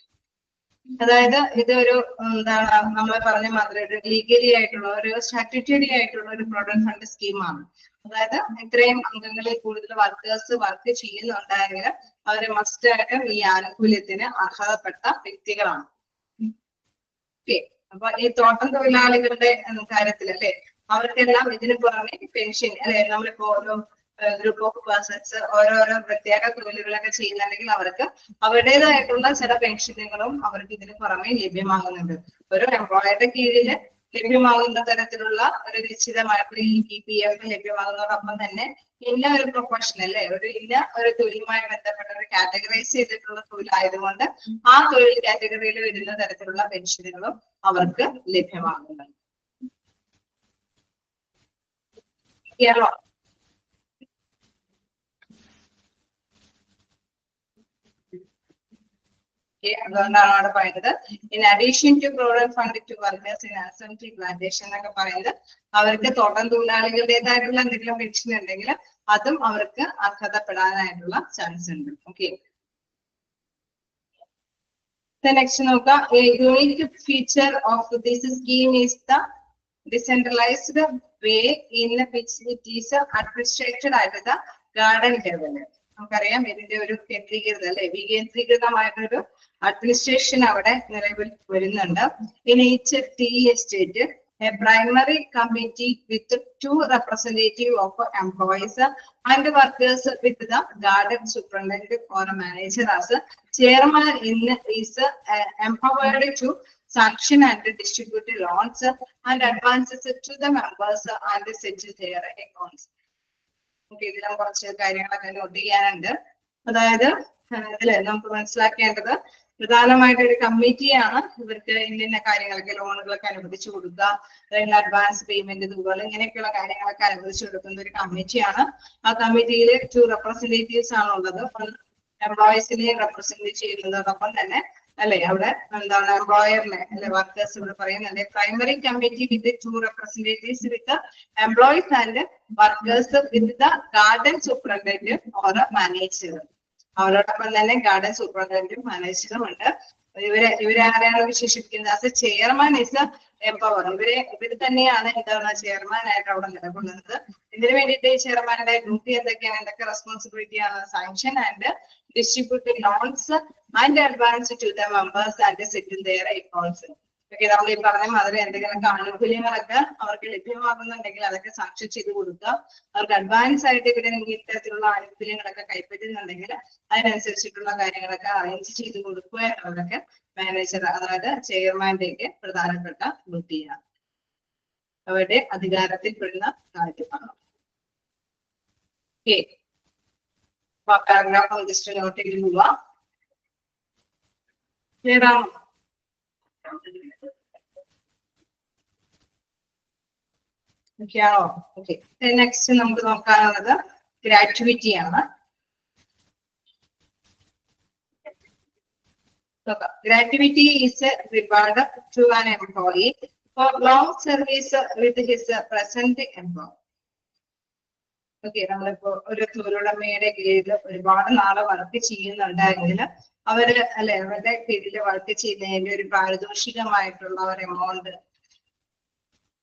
അതായത് ഇത് ഒരു എന്താണ് നമ്മൾ പറഞ്ഞ മാതിരി ഒരു ലീഗലി ആയിട്ടുള്ള ഒരു സ്റ്റാറ്റ്യൂട്ടറി ആയിട്ടുള്ള ഒരു പ്രൊവിഡന്റ് ഫണ്ട് സ്കീമാണ്. അതായത് ഇത്രയും അംഗങ്ങളിൽ കൂടുതൽ വർക്കേഴ്സ് വർക്ക് ചെയ്യുന്നുണ്ടായെങ്കിൽ അവര് മസ്റ്റ് ആയിട്ടും ഈ ആനുകൂല്യത്തിന് അർഹതപ്പെട്ട വ്യക്തികളാണ്. അപ്പൊ ഈ തോട്ടം തൊഴിലാളികളുടെ കാര്യത്തിൽ അല്ലെ അവർക്കെല്ലാം ഇതിന് പുറമെ പെൻഷൻ അല്ലെ നമ്മളിപ്പോ ഓരോ ഗ്രൂപ്പ് ഓഫ് പേഴ്സൺസ് ഓരോരോ പ്രത്യേക തൊഴിലുകളൊക്കെ ചെയ്യുന്നുണ്ടെങ്കിൽ അവർക്ക് അവരുടേതായിട്ടുള്ള ചില പെൻഷനുകളും അവർക്ക് ഇതിന് പുറമെ ലഭ്യമാകുന്നുണ്ട്. ഒരു എംപ്ലോയറുടെ കീഴിൽ ലഭ്യമാകുന്ന തരത്തിലുള്ള ഒരു നിശ്ചിതമായിട്ടുള്ള ഈ PPF ലഭ്യമാകുന്നതോടൊപ്പം തന്നെ ഇന്ന ഒരു പ്രൊഫഷൻ അല്ലെ ഇന്ന ഒരു തൊഴിലുമായി ബന്ധപ്പെട്ട ഒരു കാറ്റഗറൈസ് ചെയ്തിട്ടുള്ള തൊഴിലായതുകൊണ്ട് ആ തൊഴിൽ കാറ്റഗറിയിൽ വരുന്ന തരത്തിലുള്ള പെൻഷനുകളും അവർക്ക് ലഭ്യമാകുന്നുണ്ട്. കേരള അതുകൊണ്ടാണ് അവിടെ പറയുന്നത് in addition to provident fund to workers in assembly plantation എന്നൊക്കെ പറയുന്നത് അവർക്ക് തോട്ടം തൊഴിലാളികളുടേതായിട്ടുള്ള എന്തെങ്കിലും പെൻഷൻ ഉണ്ടെങ്കിൽ അതും അവർക്ക് അർഹതപ്പെടാനായിട്ടുള്ള ചാൻസ് ഉണ്ട്. ഓക്കെ, നെക്സ്റ്റ് നോക്കാം. A unique feature of this scheme is the decentralized way in which it is administered at the garden level. നമുക്കറിയാം ഇതിന്റെ ഒരു കേന്ദ്രീകൃത അല്ലെ വികേന്ദ്രീകൃതമായിട്ടൊരു അഡ്മിനിസ്ട്രേഷൻ അവിടെ നിലവിൽ വരുന്നുണ്ട്. In each T estate a primary committee with 2 representatives of employees and workers with the garden superintendent or manager as chairman is empowered to sanction and distribute loans and advances to the members and settle their accounts. ഇതിലും കുറച്ച് കാര്യങ്ങളൊക്കെ not ചെയ്യാനുണ്ട്. അതായത് ഇതില് നമുക്ക് മനസ്സിലാക്കേണ്ടത് പ്രധാനമായിട്ട് ഒരു കമ്മിറ്റിയാണ് ഇവർക്ക് ഇന്ന കാര്യങ്ങളൊക്കെ ലോണുകളൊക്കെ അനുവദിച്ചു കൊടുക്കുക, അഡ്വാൻസ് പേയ്മെന്റ് തുകകൾ ഇങ്ങനെയൊക്കെയുള്ള കാര്യങ്ങളൊക്കെ അനുവദിച്ചു കൊടുക്കുന്ന ഒരു കമ്മിറ്റിയാണ്. ആ കമ്മിറ്റിയിൽ 2 representatives ആണ് ഉള്ളത്. എംപ്ലോയീസിനെ റെപ്രസെന്റ് ചെയ്യുന്നതോടൊപ്പം തന്നെ അല്ലെ അവിടെ എന്താണ് എംപ്ലോയറിനെ അല്ലെ വർക്കേഴ്സ് ഇവിടെ പറയുന്നുണ്ട്. Primary committee with 2 representatives with employees and workers with the garden superintendent or manager. അവരോടൊപ്പം തന്നെ ഗാർഡൻ സൂപ്രണ്ടന്റും മാനേജറും ഉണ്ട്. ഇവരെ ആരെയാണ് വിശേഷിപ്പിക്കുന്നത്? As A chairman is empower. ഇവര് തന്നെയാണ് എന്താണ് ചെയർമാൻ ആയിട്ട് അവിടെ നിലകൊള്ളുന്നത്. ഇതിനു വേണ്ടിയിട്ട് ഈ ചെയർമാനുടെ ഡ്യൂട്ടി എന്തൊക്കെയാണ്, എന്തൊക്കെ റെസ്പോൺസിബിലിറ്റി ആണ്? Sanction and distribute loans and advance to the members and settle their accounts. Okay, നമ്മൾ ഈ പറഞ്ഞ മാതിരി എന്തെങ്കിലുമൊക്കെ ആനുകൂല്യങ്ങളൊക്കെ അവർക്ക് ലഭ്യമാകുന്നുണ്ടെങ്കിൽ അതൊക്കെ സാക്ഷ്യം ചെയ്ത് കൊടുക്കുക. അവർക്ക് അഡ്വാൻസ് ആയിട്ട് ഇവിടെ ഇത്തരത്തിലുള്ള ആനുകൂല്യങ്ങളൊക്കെ കൈപ്പറ്റുന്നുണ്ടെങ്കിൽ അതിനനുസരിച്ചിട്ടുള്ള കാര്യങ്ങളൊക്കെ അറേഞ്ച് ചെയ്ത് കൊടുക്കുക എന്നുള്ളതൊക്കെ മാനേജർ, അതായത് ചെയർമാന്റെയൊക്കെ പ്രധാനപ്പെട്ട ഡ്യൂട്ടിയാണ്, അവരുടെ അധികാരത്തിൽ പെടുന്ന കാര്യമാണ്. ഓക്കെ, പാരാഗ്രാഫ് ജസ്റ്റ് നോട്ട് ചെയ്ത് പോവാ. ഓക്കെയാണോ? ഓക്കെ, നെക്സ്റ്റ് നമുക്ക് നോക്കാനുള്ളത് ഗ്രാറ്റുവിറ്റി ആണ്. Gratuity is a reward to an employee for long service with his present employer. Okay, നമ്മളിപ്പോ ഒരു തൊഴിലുടമയുടെ കീഴിൽ ഒരുപാട് നാളെ വർക്ക് ചെയ്യുന്നുണ്ടെങ്കിൽ അവര് അവരുടെ കീഴിൽ വർക്ക് ചെയ്യുന്നതിന്റെ ഒരു പാരിതോഷികമായിട്ടുള്ള ഒരു എമൗണ്ട്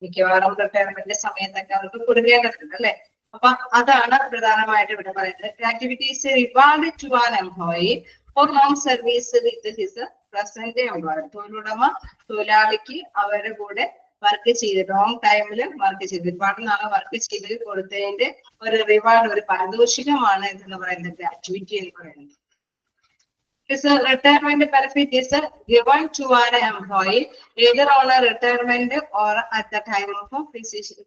മിക്കവാറും റിട്ടയർമെന്റ് സമയത്തൊക്കെ അവർക്ക് കൊടുക്കേണ്ടതുണ്ട് അല്ലെ. അപ്പൊ അതാണ് പ്രധാനമായിട്ട് ഇവിടെ പറയുന്നത്. Gratuity is a reward to an employee for long service with his present employer. തൊഴിലുടമ തൊഴിലാളിക്ക് അവരുടെ കൂടെ വർക്ക് ചെയ്ത് ലോങ് ടൈമില് വർക്ക് ചെയ്ത് ഒരുപാട് നാളെ വർക്ക് ചെയ്ത് കൊടുത്തതിന്റെ ഒരു റിവാർഡ്, ഒരു പാരിതോഷികമാണ് എന്ന് പറയുന്നത് ഗ്രാറ്റുവിറ്റി എന്ന് പറയുന്നത്. His retirement benefit is given to an employee either on a retirement or at the time of physician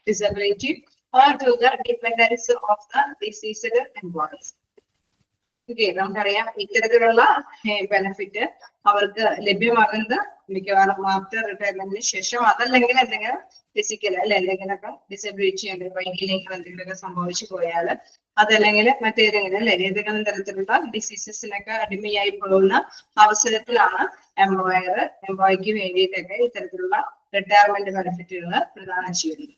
disability or to the dependents of the deceased employees. Okay, നമുക്കറിയാം ഇത്തരത്തിലുള്ള benefit അവർക്ക് ലഭ്യമാകുന്നത് മിക്കവാറും ആഫ്റ്റർ റിട്ടയർമെന്റിന് ശേഷം, അതല്ലെങ്കിൽ എന്തെങ്കിലും ഫിസിക്കൽ എന്തെങ്കിലുമൊക്കെ disability വൈകല്യങ്ങൾ എന്തെങ്കിലുമൊക്കെ സംഭവിച്ചു പോയാൽ, അതല്ലെങ്കിൽ മറ്റേതെങ്കിലും ഏതെങ്കിലും തരത്തിലുള്ള ഡിസീസസിനൊക്കെ അടിമയായി പോകുന്ന അവസരത്തിലാണ് എംപ്ലോയിക്ക് വേണ്ടിയിട്ടൊക്കെ ഇത്തരത്തിലുള്ള റിട്ടയർമെന്റ് ബെനിഫിറ്റുകൾ പ്രദാനം ചെയ്യുന്നത്.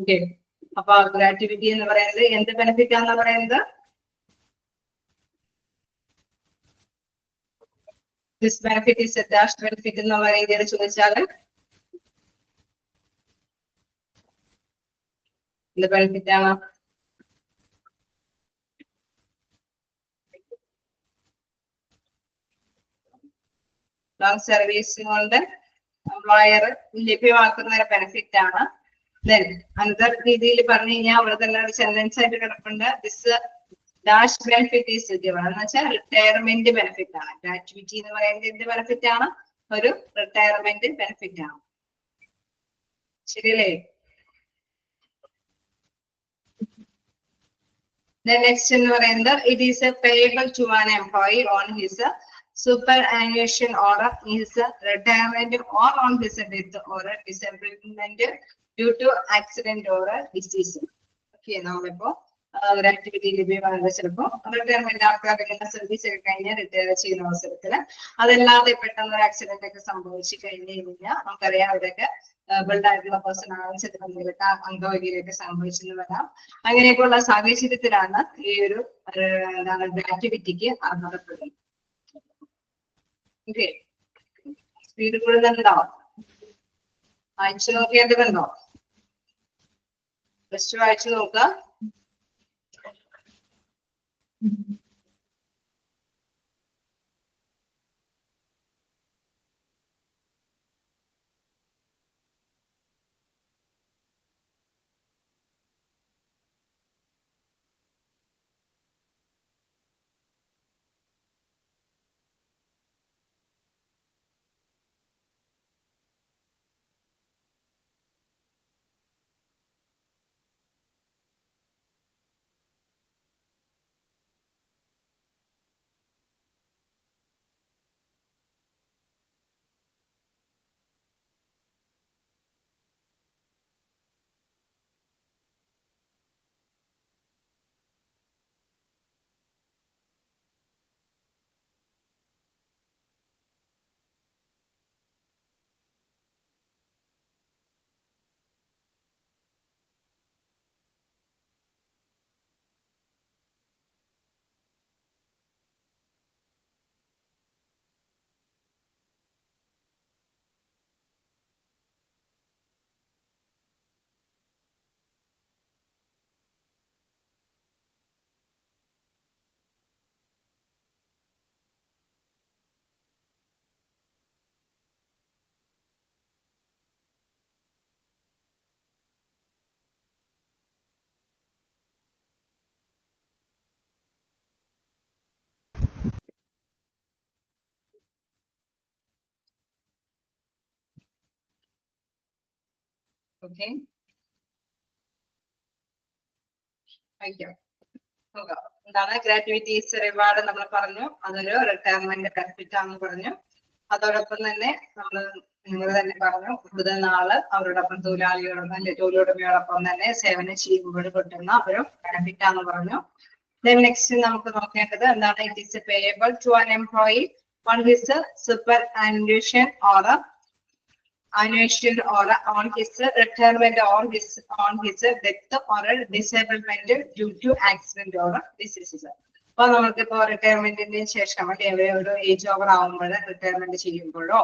ഓക്കെ, അപ്പൊ ഗ്രാറ്റുവിറ്റി എന്ന് പറയുന്നത് എന്ത് ബെനിഫിറ്റ് ആണെന്ന് പറയുന്നത്? This benefit is A dash benefit എന്നുള്ള രീതിയിൽ ചോദിച്ചാൽ എന്ത് ബെനിഫിറ്റ് ആണ്? ലോങ് സർവീസ് കൊണ്ട് എംപ്ലോയർ ലഭ്യമാക്കുന്ന ഒരു ബെനിഫിറ്റ് ആണ്. അനന്തര രീതിയിൽ പറഞ്ഞു കഴിഞ്ഞാൽ അവിടെ തന്നെ ഒരു സെന്റൻസ് ആയിട്ട് കിടപ്പുണ്ട്. This dash benefit is given എന്ന് വെച്ചാൽ റിട്ടയർമെന്റ് ബെനിഫിറ്റ് ആണ്. ഗ്രാറ്റുവിറ്റി എന്ന് പറയുന്നത് എന്ത് ബെനിഫിറ്റ് ആണ്? ഒരു റിട്ടയർമെന്റ് ബെനിഫിറ്റ് ആണ്. ശരിയല്ലേ? നെക്സ്റ്റ് എന്ന് പറയുന്നത് it is a payable to an employee on his superannuation or his retirement or on his death or disablement due to accident or disease. Okay, നമ്മളിപ്പോ ഗ്രാറ്റുവിറ്റി ലഭ്യമാകുന്നത് ചിലപ്പോ റിട്ടയർമെന്റ് ആൾക്കാരുടെ സർവീസ് ഒക്കെ കഴിഞ്ഞ് റിട്ടയർ ചെയ്യുന്ന അവസരത്തില്, അതല്ലാതെ പെട്ടെന്ന് ഒരു ആക്സിഡന്റ് ഒക്കെ സംഭവിച്ചു കഴിഞ്ഞു കഴിഞ്ഞാൽ നമുക്കറിയാം അവരൊക്കെ ബിൽഡ് ആയിട്ടുള്ള പേഴ്സൺ ആണ്, ചിലപ്പോൾ എന്തെങ്കിലുമൊക്കെ അംഗവൈകല്യമൊക്കെ സംഭവിച്ചെന്ന് വരാം. അങ്ങനെയൊക്കെയുള്ള സാഹചര്യത്തിലാണ് ഈ ഒരു എന്താണ് ഗ്രാറ്റുവിറ്റിക്ക് അർഹതപ്പെടുന്നത്. Okay, speed കൂടുന്നുണ്ടോ? വായിച്ചു നോക്കേണ്ടതുണ്ടോ? ജസ്റ്റ് വായിച്ചു നോക്കുക. ഓക്കെ, എന്താണ് ഗ്രാറ്റുവിറ്റീസ് റിവാർഡ് നമ്മൾ പറഞ്ഞു, അതൊരു റിട്ടയർമെന്റ് ബെനിഫിറ്റ് ആണെന്ന് പറഞ്ഞു. അതോടൊപ്പം തന്നെ നിങ്ങൾ തന്നെ പറഞ്ഞു കൂടുതൽ നാള് അവരോടൊപ്പം തൊഴിലാളികളോടൊപ്പം അല്ലെ തൊഴിലുടമയോടൊപ്പം തന്നെ സേവനം ചെയ്യുമ്പോൾ കിട്ടുന്ന ഒരു ബെനിഫിറ്റ് ആണെന്ന് പറഞ്ഞു. നെക്സ്റ്റ് നമുക്ക് നോക്കേണ്ടത് എന്താണ്, it is payable to an employee on his superannuation or annuation or on his retirement or on his death or disablement due to accident or diseases. അപ്പൊ നമുക്കിപ്പോ റിട്ടയർമെന്റിന് ശേഷം അല്ലെ ഒരു ഏജ് ഓവർ ആവുമ്പോൾ റിട്ടയർമെന്റ് ചെയ്യുമ്പോഴോ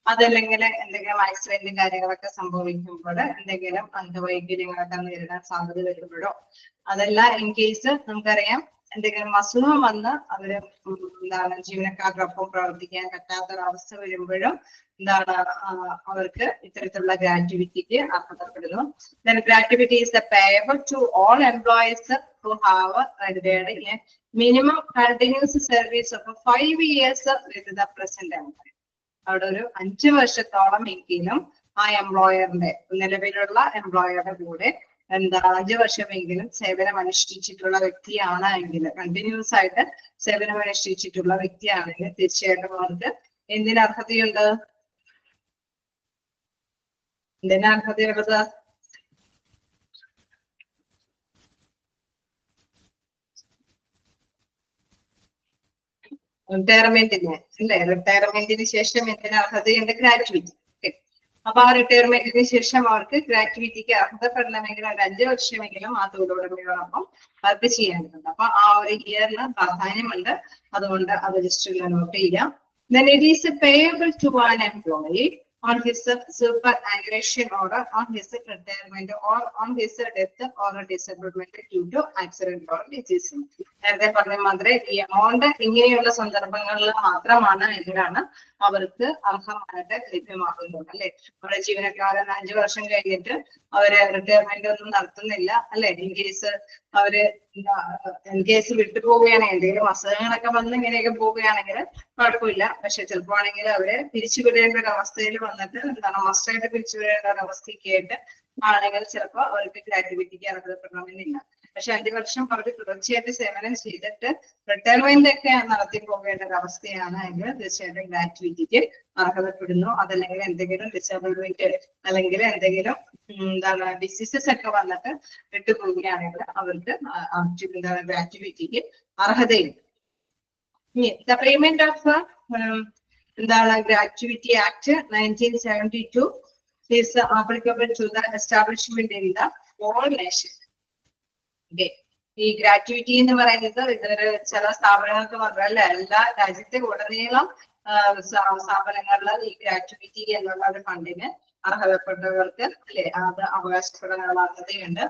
അതല്ലെങ്കിൽ എന്തെങ്കിലും ആക്സിഡന്റും കാര്യങ്ങളൊക്കെ സംഭവിക്കുമ്പോൾ എന്തെങ്കിലും അംഗവൈകല്യങ്ങളൊക്കെ നേരിടാൻ സാധ്യത വരുമ്പോഴോ അതെല്ലാം ഇൻ കേസ് നമുക്കറിയാം എന്തെങ്കിലും അസുഖം വന്ന് അവര് എന്താണ് ജീവനക്കാർക്കൊപ്പം പ്രവർത്തിക്കാൻ പറ്റാത്തൊരവസ്ഥ വരുമ്പോഴും എന്താണ് അവർക്ക് ഇത്തരത്തിലുള്ള ഗ്രാറ്റുവിറ്റിക്ക് അർഹതപ്പെടുന്നു. Then gratuity is payable to all employees who have rendered a minimum continuous service of 5 years with the present employer. അവിടെ ഒരു 5 വർഷത്തോളം എങ്കിലും ആ എംപ്ലോയറിന്റെ നിലവിലുള്ള എംപ്ലോയറുടെ കൂടെ എന്താ 5 വർഷമെങ്കിലും സേവനം അനുഷ്ഠിച്ചിട്ടുള്ള വ്യക്തിയാണ് എങ്കിൽ, കണ്ടിന്യൂസ് ആയിട്ട് സേവനം അനുഷ്ഠിച്ചിട്ടുള്ള വ്യക്തിയാണെങ്കിൽ തീർച്ചയായിട്ടും അവർക്ക് എന്തിന് അർഹതയുണ്ട്? എന്തിനാ അർഹതയുള്ളത്? റിട്ടയർമെന്റിന് അല്ലെ, റിട്ടയർമെന്റിന് ശേഷം എന്തിന് അർഹതയുണ്ട്? ഗ്രാറ്റുവിറ്റി. അപ്പൊ ആ റിട്ടയർമെന്റിന് ശേഷം അവർക്ക് ഗ്രാറ്റുവിറ്റിക്ക് അർഹതപ്പെടണമെങ്കിൽ ഒരു 5 വർഷമെങ്കിലും ആ തൊഴിലുടമയോടൊപ്പം വർക്ക് ചെയ്യാനുണ്ട്. അപ്പൊ ആ ഒരു ഇയറിന് പ്രാധാന്യമുണ്ട്, അതുകൊണ്ട് അത് ജസ്റ്റ് നോട്ട് ചെയ്യാം. Then it is payable to an employee on his superannuation order, on his retirement or on his death or disablement due to accident or disease. നേരത്തെ പറഞ്ഞ മാതിരി ഈ എമൗണ്ട് ഇങ്ങനെയുള്ള സന്ദർഭങ്ങളിൽ മാത്രമാണ് എന്തിനാണ് അവർക്ക് അർഹമായിട്ട് ലഭ്യമാകുന്നത് അല്ലെ. നമ്മുടെ ജീവനക്കാരൻ 5 വർഷം കഴിഞ്ഞിട്ട് അവര് റിട്ടയർമെന്റ് ഒന്നും നടത്തുന്നില്ല അല്ലെ. ഇൻ കേസ് വിട്ടുപോവുകയാണെങ്കിൽ എന്തെങ്കിലും അസുഖങ്ങളൊക്കെ വന്ന് ഇങ്ങനെയൊക്കെ പോവുകയാണെങ്കിൽ കുഴപ്പമില്ല. പക്ഷെ ചിലപ്പോ ആണെങ്കിൽ അവരെ പിരിച്ചുവിടേണ്ട ഒരു അവസ്ഥയിൽ വന്നിട്ട് എന്താണ് മസ്റ്റായിട്ട് പിരിച്ചുവിടേണ്ട ഒരു അവസ്ഥയ്ക്കായിട്ട് ആണെങ്കിൽ ചിലപ്പോൾ അവർക്ക് ഗ്രാറ്റുവിറ്റിക്ക് അർഹതപ്പെടണമെന്നില്ല. പക്ഷെ 5 വർഷം അവർക്ക് തുടർച്ചയായിട്ട് സേവനം ചെയ്തിട്ട് റിട്ടയർമെന്റ് ഒക്കെ നടത്തി പോകേണ്ട ഒരു അവസ്ഥയാണ് എങ്കിൽ തീർച്ചയായിട്ടും ഗ്രാറ്റുവിറ്റിക്ക് അർഹതപ്പെടുന്നു. അതല്ലെങ്കിൽ എന്തെങ്കിലും ഡിസബിലിറ്റി അല്ലെങ്കിൽ എന്തെങ്കിലും എന്താണ് ഡിസീസസ് ഒക്കെ വന്നിട്ട് വിട്ടുപോവുകയാണെങ്കിൽ അവർക്ക് എന്താണ് ഗ്രാറ്റുവിറ്റിക്ക് അർഹതയുണ്ട്. The payment of എന്താണ് gratuity act 1972 is applicable to the establishment in the whole nation. ഈ ഗ്രാറ്റുവിറ്റി എന്ന് പറയുന്നത് ഇതൊരു ചില സ്ഥാപനങ്ങൾക്ക് മാത്രമല്ല, എല്ലാ രാജ്യത്തെ ഉടനീളം സ്ഥാപനങ്ങളിൽ ഈ ഗ്രാറ്റുവിറ്റി എന്നുള്ള ഒരു ഫണ്ടിന് അർഹതപ്പെട്ടവർക്ക് അല്ലെ അത് അവകാശപ്പെടാനുള്ള അർഹതയുണ്ട്.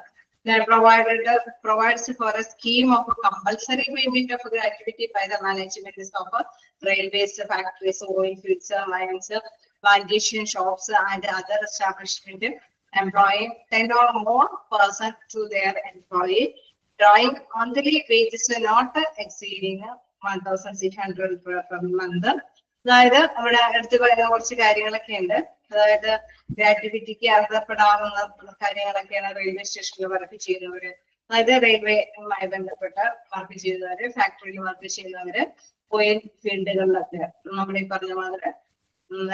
Provides for a scheme of compulsory payment of gratuity by the management of railways, factories, oil fields, mines, plantation shops, and other establishment employing 10 or more persons to their employee, drawing monthly wages not exceeding 1,600 per month. അതായത് അവിടെ എടുത്തു പറയുന്ന കുറച്ച് കാര്യങ്ങളൊക്കെ ഉണ്ട്. അതായത് ഗ്രാറ്റുവിറ്റിക്ക് അർഹതപ്പെടാവുന്ന കാര്യങ്ങളൊക്കെയാണ് railway സ്റ്റേഷനിൽ വർക്ക് ചെയ്യുന്നവര്, അതായത് റെയിൽവേയുമായി ബന്ധപ്പെട്ട് വർക്ക് ചെയ്യുന്നവര്, ഫാക്ടറിയിൽ വർക്ക് ചെയ്യുന്നവര്, ഓയിൽ ഫീൽഡുകളിലൊക്കെ നമ്മൾ ഈ പറഞ്ഞ മാതിരി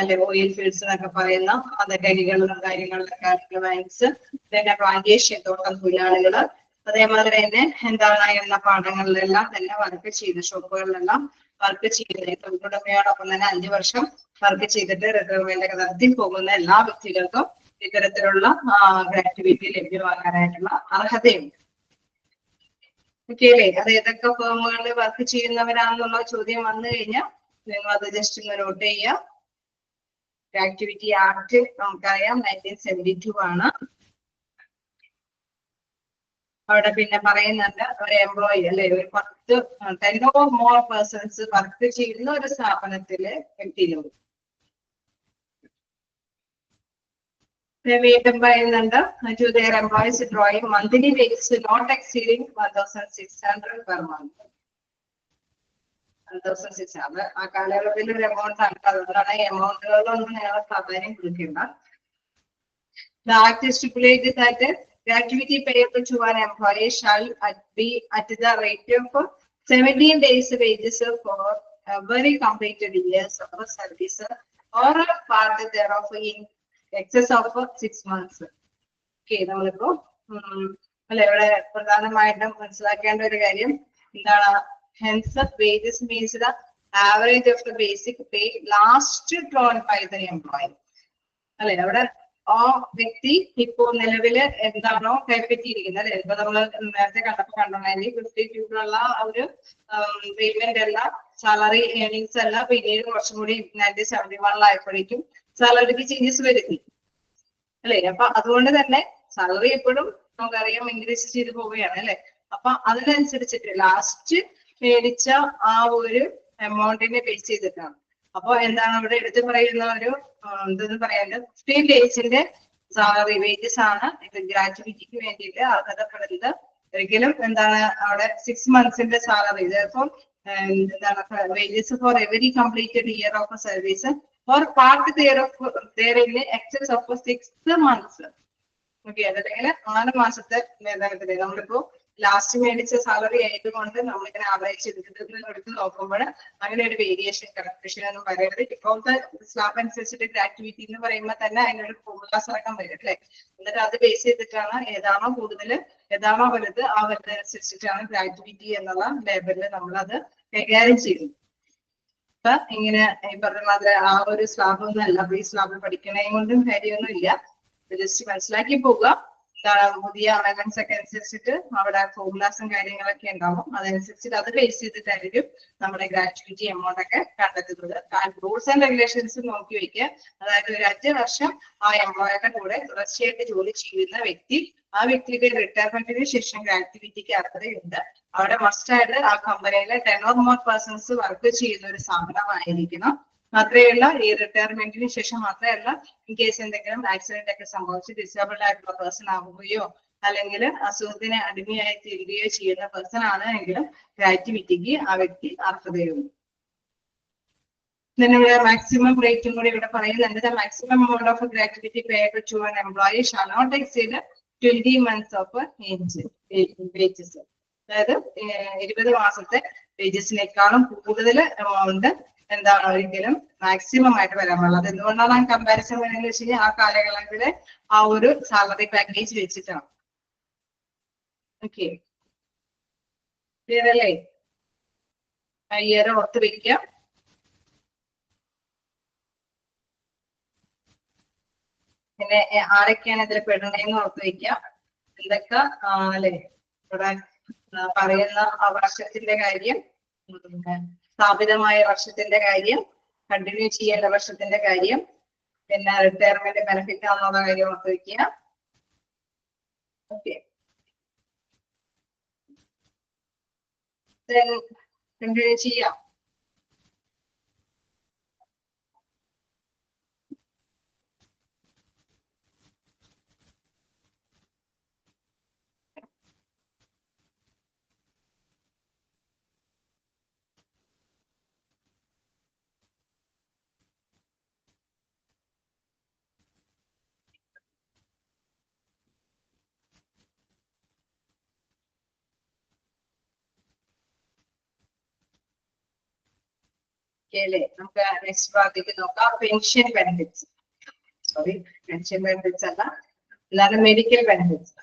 അല്ലെ ഓയിൽ ഫീൽഡ്സ് എന്നൊക്കെ പറയുന്ന അത് ഖനികളിലും കാര്യങ്ങളിലൊക്കെ മൈൻസ്, പിന്നെ പ്ലാന്റേഷൻ തോട്ടം തൊഴിലാളികള്, അതേമാതിരി തന്നെ എന്താണ് എണ്ണപ്പാടങ്ങളിലെല്ലാം തന്നെ വർക്ക് ചെയ്യുന്ന ഷോപ്പുകളിലെല്ലാം വർക്ക് ചെയ്യുന്ന തൊഴിലുടമയോടൊപ്പം തന്നെ 5 വർഷം വർക്ക് ചെയ്തിട്ട് റിട്ടയർമെന്റ് ഒക്കെ നടത്തി പോകുന്ന എല്ലാ വ്യക്തികൾക്കും ഇത്തരത്തിലുള്ള ഗ്രാറ്റുവിറ്റി ലഭ്യമാകാനായിട്ടുള്ള അർഹതയുണ്ട്. ഓക്കെ അല്ലേ? അത് ഏതൊക്കെ ഫേമുകളിൽ വർക്ക് ചെയ്യുന്നവരാണെന്നുള്ള ചോദ്യം വന്നു കഴിഞ്ഞാൽ നിങ്ങൾ അത് ജസ്റ്റ് ഒന്ന് നോട്ട് ചെയ്യുക. ഗ്രാറ്റുവിറ്റി ആക്ട് നമുക്കറിയാം 1972 ആണ്. അവിടെ പിന്നെ പറയുന്നുണ്ട് ഒരു എംപ്ലോയി അല്ലെ ഒരു 10 or more പേഴ്സൺസ് വർക്ക് ചെയ്യുന്ന ഒരു സ്ഥാപനത്തിലെ വ്യക്തിയിലും വീണ്ടും പറയുന്നുണ്ട് to their employees drawing monthly wages not exceeding 1,600 per month. 1,600 ആ കാലയളവിൽ ഒരു എമൗണ്ട് ആണ്. അതുകൊണ്ടാണ് എമൗണ്ടുകളൊന്നും ഞങ്ങൾ പ്രാധാന്യം കൊടുക്കേണ്ട. The Act stipulates that gratuity payable to an employee shall be at the rate of 17 days wages for every completed years of service or a part thereof in excess of 6 months. Okay, നമ്മളിപ്പോ അല്ലെ ഇവിടെ പ്രധാനമായിട്ടും മനസ്സിലാക്കേണ്ട ഒരു കാര്യം എന്താണ്? Hence wages means the average of the basic pay last drawn by the employee. അല്ലെ അവിടെ ആ വ്യക്തി ഇപ്പോ നിലവില് എന്താണോ കൈപ്പറ്റിയിരിക്കുന്നത്, അല്ലെ ഇപ്പൊ നമ്മള് നേരത്തെ കണ്ടപ്പോൾ 52 ഒരു പേയ്മെന്റ് അല്ല, സാലറി ഏർണിങ്സ് അല്ല, പിന്നീട് കുറച്ചും കൂടി 1971 ആയപ്പോഴേക്കും സാലറിക്ക് ചേഞ്ചസ് വരുത്തി, അല്ലെ. അപ്പൊ അതുകൊണ്ട് തന്നെ സാലറി എപ്പോഴും നമുക്കറിയാം ഇൻക്രീസ് ചെയ്ത് പോവുകയാണ്, അല്ലെ. അപ്പൊ അതിനനുസരിച്ചിട്ട് ലാസ്റ്റ് മേടിച്ച ആ ഒരു എമൗണ്ടിനെ ബേസ് ചെയ്തിട്ടാണ്. അപ്പൊ എന്താണ് ഇവിടെ എടുത്തു പറയുന്ന ഒരു എന്തെന്ന് പറയാണ്ട് 15 ഡേയ്സിന്റെ സാലറി വേജസ് ആണ് ഇത് ഗ്രാറ്റുവിറ്റിക്ക് വേണ്ടിയിട്ട് അർഹതപ്പെടുന്നത്. ഒരിക്കലും എന്താണ് അവിടെ 6 മന്ത്സിന്റെ സാലറി എന്താണ് wages for every completed year of service or part therein excess of 6 months. Okay, അതല്ലെങ്കിൽ 6 മാസത്തെ വേതനത്തിന് നമ്മളിപ്പോ ലാസ്റ്റ് മേടിച്ച സാലറി ആയതുകൊണ്ട് നമ്മളിങ്ങനെ ആവറേജ് എടുത്ത് നോക്കുമ്പോൾ അങ്ങനെ ഒരു വേരിയേഷൻ കറക്ഷൻ ഒന്നും പറയരുത്. ഇപ്പോഴത്തെ സ്ലാബ് അനുസരിച്ചിട്ട് ഗ്രാറ്റുവിറ്റി എന്ന് പറയുമ്പോൾ തന്നെ അതിനൊരു ഫോർമുലാസ് അടക്കം വരും, അല്ലെ. എന്നിട്ട് അത് ബേസ് ചെയ്തിട്ടാണ് ഏതാണോ കൂടുതൽ ഏതാണോ വലുത് ആ വലുതനുസരിച്ചിട്ടാണ് ഗ്രാറ്റുവിറ്റി എന്നുള്ള ലേബലിൽ നമ്മളത് കൈകാര്യം ചെയ്യുന്നത്. അപ്പൊ ഇങ്ങനെ ഈ പറഞ്ഞ മാതിരി ആ ഒരു സ്ലാബ് ഒന്നും അല്ല. അപ്പൊ ഈ സ്ലാബ് പഠിക്കണേ കൊണ്ടും കാര്യമൊന്നും ഇല്ല, ജസ്റ്റ് മനസ്സിലാക്കി പോവുക. പുതിയ അമൻമെന്റ്സ് ഒക്കെ അനുസരിച്ചിട്ട് അവിടെ ഫോർമുലാസും കാര്യങ്ങളൊക്കെ ഉണ്ടാവും. അതനുസരിച്ചിട്ട് അത് ബേസ് ചെയ്തിട്ടായിരിക്കും നമ്മുടെ ഗ്രാറ്റുവിറ്റി എമൗണ്ട് ഒക്കെ കണ്ടെത്തുന്നത്. റൂൾസ് ആൻഡ് റെഗുലേഷൻസ് നോക്കി വയ്ക്കുക. അതായത് ഒരു 5 വർഷം ആ എംപ്ലോയറുടെ കൂടെ തുടർച്ചയായിട്ട് ജോലി ചെയ്യുന്ന വ്യക്തി, ആ വ്യക്തിയുടെ റിട്ടയർമെന്റിന് ശേഷം ഗ്രാറ്റുവിറ്റിക്ക് അർഹതയുണ്ട്. അവിടെ മസ്റ്റ് ആയിട്ട് ആ കമ്പനിയിലെ 10 or more persons വർക്ക് ചെയ്യുന്ന ഒരു സ്ഥാപനമായിരിക്കണം. മാത്രമല്ല ഈ റിട്ടയർമെന്റിന് ശേഷം മാത്രമല്ല, ഇൻ കേസ് എന്തെങ്കിലും ആക്സിഡന്റ് ഒക്കെ സംഭവിച്ച് ഡിസേബിൾഡ് ആയിട്ടുള്ള പേഴ്സൺ ആവുകയോ അല്ലെങ്കിൽ അസുഖത്തിന് അടിമയായി തീരുകയോ ചെയ്യുന്ന പേഴ്സൺ ആണ് എങ്കിലും ഗ്രാറ്റുവിറ്റിക്ക് ആ വ്യക്തി അർഹതയുണ്ട്. ഇവിടെ മാക്സിമം റേറ്റും കൂടി ഇവിടെ പറയുന്നുണ്ട്. Maximum amount of gratuity payable to an employee shall not exceed 20 months of wages. അതായത് 20 മാസത്തെ വേജസിനേക്കാളും കൂടുതൽ എമൗണ്ട് എന്താണ് ഒരിക്കലും മാക്സിമം ആയിട്ട് വരാൻ പാടില്ല. അത് എന്തുകൊണ്ടാണ് ആ കമ്പാരിസൺ വരുന്നത് വെച്ച് കഴിഞ്ഞാൽ ആ കാലയളവിലെ ആ ഒരു സാലറി പാക്കേജ് വെച്ചിട്ടാണ്. ഓക്കെ, ക്ലിയർ അല്ലേ? ഇയർ ഓർത്ത് വെക്കാം. പിന്നെ ആരൊക്കെയാണ് ഇതിൽ പെടണേന്ന് ഓർത്ത് വെക്കാം. എന്തൊക്കെ അല്ലെ ഇവിടെ പറയുന്ന ആ വർഷത്തിന്റെ കാര്യം, സ്ഥാപിതമായ വർഷത്തിന്റെ കാര്യം, കണ്ടിന്യൂ ചെയ്യേണ്ട വർഷത്തിന്റെ കാര്യം, പിന്നെ റിട്ടയർമെന്റ് ബെനിഫിറ്റ് ആണെന്നുള്ള കാര്യം ഓർത്ത് വെക്കുക. ഓക്കെ, കണ്ടിന്യൂ ചെയ്യാം. അല്ലേ, നമുക്ക് നെക്സ്റ്റ് ഭാഗത്തേക്ക് നോക്കാം. Pension benefits, sorry pension benefits അല്ല, അല്ലാതെ മെഡിക്കൽ ബെനിഫിറ്റ്സ്.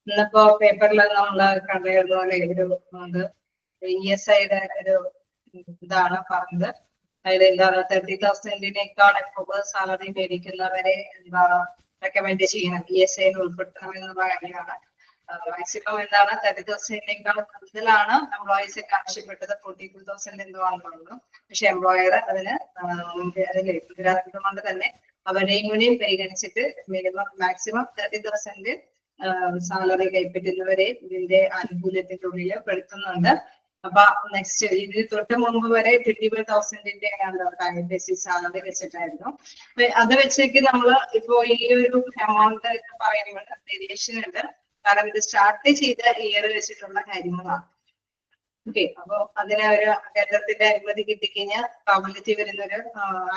ഇന്നിപ്പോ പേപ്പറിൽ നമ്മള് കണ്ടിരുന്ന പോലെ ഒരു ESIയുടെ ഒരു ഇതാണ് പറഞ്ഞത്. അതായത് എന്താണ് 30,000-നേക്കാൾ സാലറി മേടിക്കുന്നവരെ എന്താണ് റെക്കമെൻഡ് ചെയ്യണം, ESI ഉൾപ്പെടുത്തണം എന്നുള്ള കാര്യമാണ്. മാക്സിമം എന്താണ് 30,000-നേക്കാൾ കൂടുതലാണ് എംപ്ലോയീസൊക്കെ ആവശ്യപ്പെട്ടത്. 42,000 എന്തോ ആണെന്നുള്ളൂ. പക്ഷെ എംപ്ലോയർ അതിന് മുൻകരാക്കുന്നത് കൊണ്ട് തന്നെ അവരെയും കൂടിയും പരിഗണിച്ചിട്ട് മിനിമം മാക്സിമം 30,000 സാലറി കൈപ്പറ്റുന്നവരെ ഇതിന്റെ ആനുകൂല്യത്തിന്റെ ഉള്ളിൽ പെടുത്തുന്നുണ്ട്. അപ്പൊ നെക്സ്റ്റ് ഇതിന് തൊട്ട് മുമ്പ് വരെ 25,000-ന്റെ ബേസിക് സാലറി വെച്ചിട്ടായിരുന്നു. അത് വെച്ചേക്ക് നമ്മള് ഇപ്പോ ഈ ഒരു എമൗണ്ട് പറയുമ്പോൾ വേരിയേഷൻ ഉണ്ട്. കാരണം ഇത് സ്റ്റാർട്ട് ചെയ്ത ഇയർ വെച്ചിട്ടുള്ള കാര്യങ്ങളാണ്. ഓക്കെ, അപ്പൊ അതിനെ ഒരു കേന്ദ്രത്തിന്റെ അനുമതി കിട്ടിക്കഴിഞ്ഞാൽ പ്രാബല്യത്തിൽ വരുന്നൊരു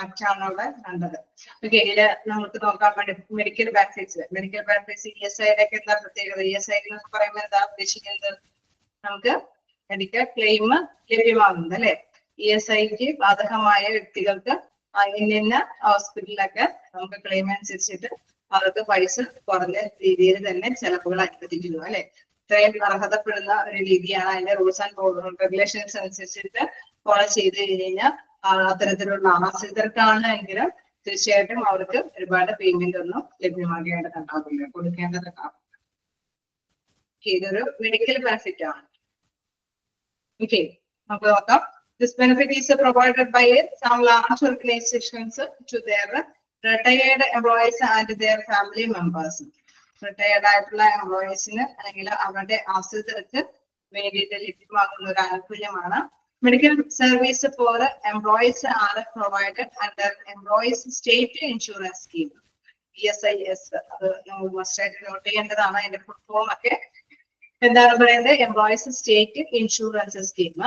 ആക്ടാണ് അവിടെ കണ്ടത്. ഓക്കെ, ഇതില് നമുക്ക് നോക്കാം medical benefits. Medical benefits ESI ഒക്കെ എന്താ പ്രത്യേകത? ESI എന്ന് പറയുമ്പോൾ എന്താ ഉദ്ദേശിക്കുന്നത്? നമുക്ക് മെഡിക്കൽ ക്ലെയിം ലഭ്യമാകുന്നത് അല്ലെ. ESIക്ക് ബാധകമായ വ്യക്തികൾക്ക് ഇന്ന ഹോസ്പിറ്റലിലൊക്കെ നമുക്ക് ക്ലെയിം അനുസരിച്ചിട്ട് അവർക്ക് പൈസ കുറഞ്ഞ രീതിയിൽ തന്നെ ചെലവുകൾ അനുവദിക്കുന്നു അല്ലെ. ഇത്രയും അർഹതപ്പെടുന്ന ഒരു രീതിയാണ്. അതിന്റെ റൂൾസ് ആൻഡ് റെഗുലേഷൻസ് അനുസരിച്ചിട്ട് ഫോളോ ചെയ്ത് കഴിഞ്ഞാൽ അത്തരത്തിലുള്ള ആശ്രിതർക്കാണ് എങ്കിലും തീർച്ചയായിട്ടും അവർക്ക് ഒരുപാട് പേയ്മെന്റ് ഒന്നും ലഭ്യമാകേണ്ടതുണ്ടാവില്ല, കൊടുക്കേണ്ടതുണ്ടാവില്ല. ഇതൊരു മെഡിക്കൽ ബെനിഫിറ്റ് ആണ്. ഓക്കെ, നമുക്ക് നോക്കാം. This benefit is provided by some large organizations to their retired employees and their family members. Retired ആയിട്ടുള്ള എംപ്ലോയീസിന് അല്ലെങ്കിൽ അവരുടെ ആശ്രിതർക്ക് വേണ്ടിയിട്ട് ലഭ്യമാകുന്ന ഒരു ആനുകൂല്യമാണ്. Medical service for employees are provided under employees state insurance scheme, ESIS. അത് നമ്മൾ മസ്റ്റായിട്ട് നോട്ട് ചെയ്യേണ്ടതാണ്. അതിന്റെ ഫുൾ ഫോം ഒക്കെ എന്താണ് പറയുന്നത്? Employees state insurance scheme.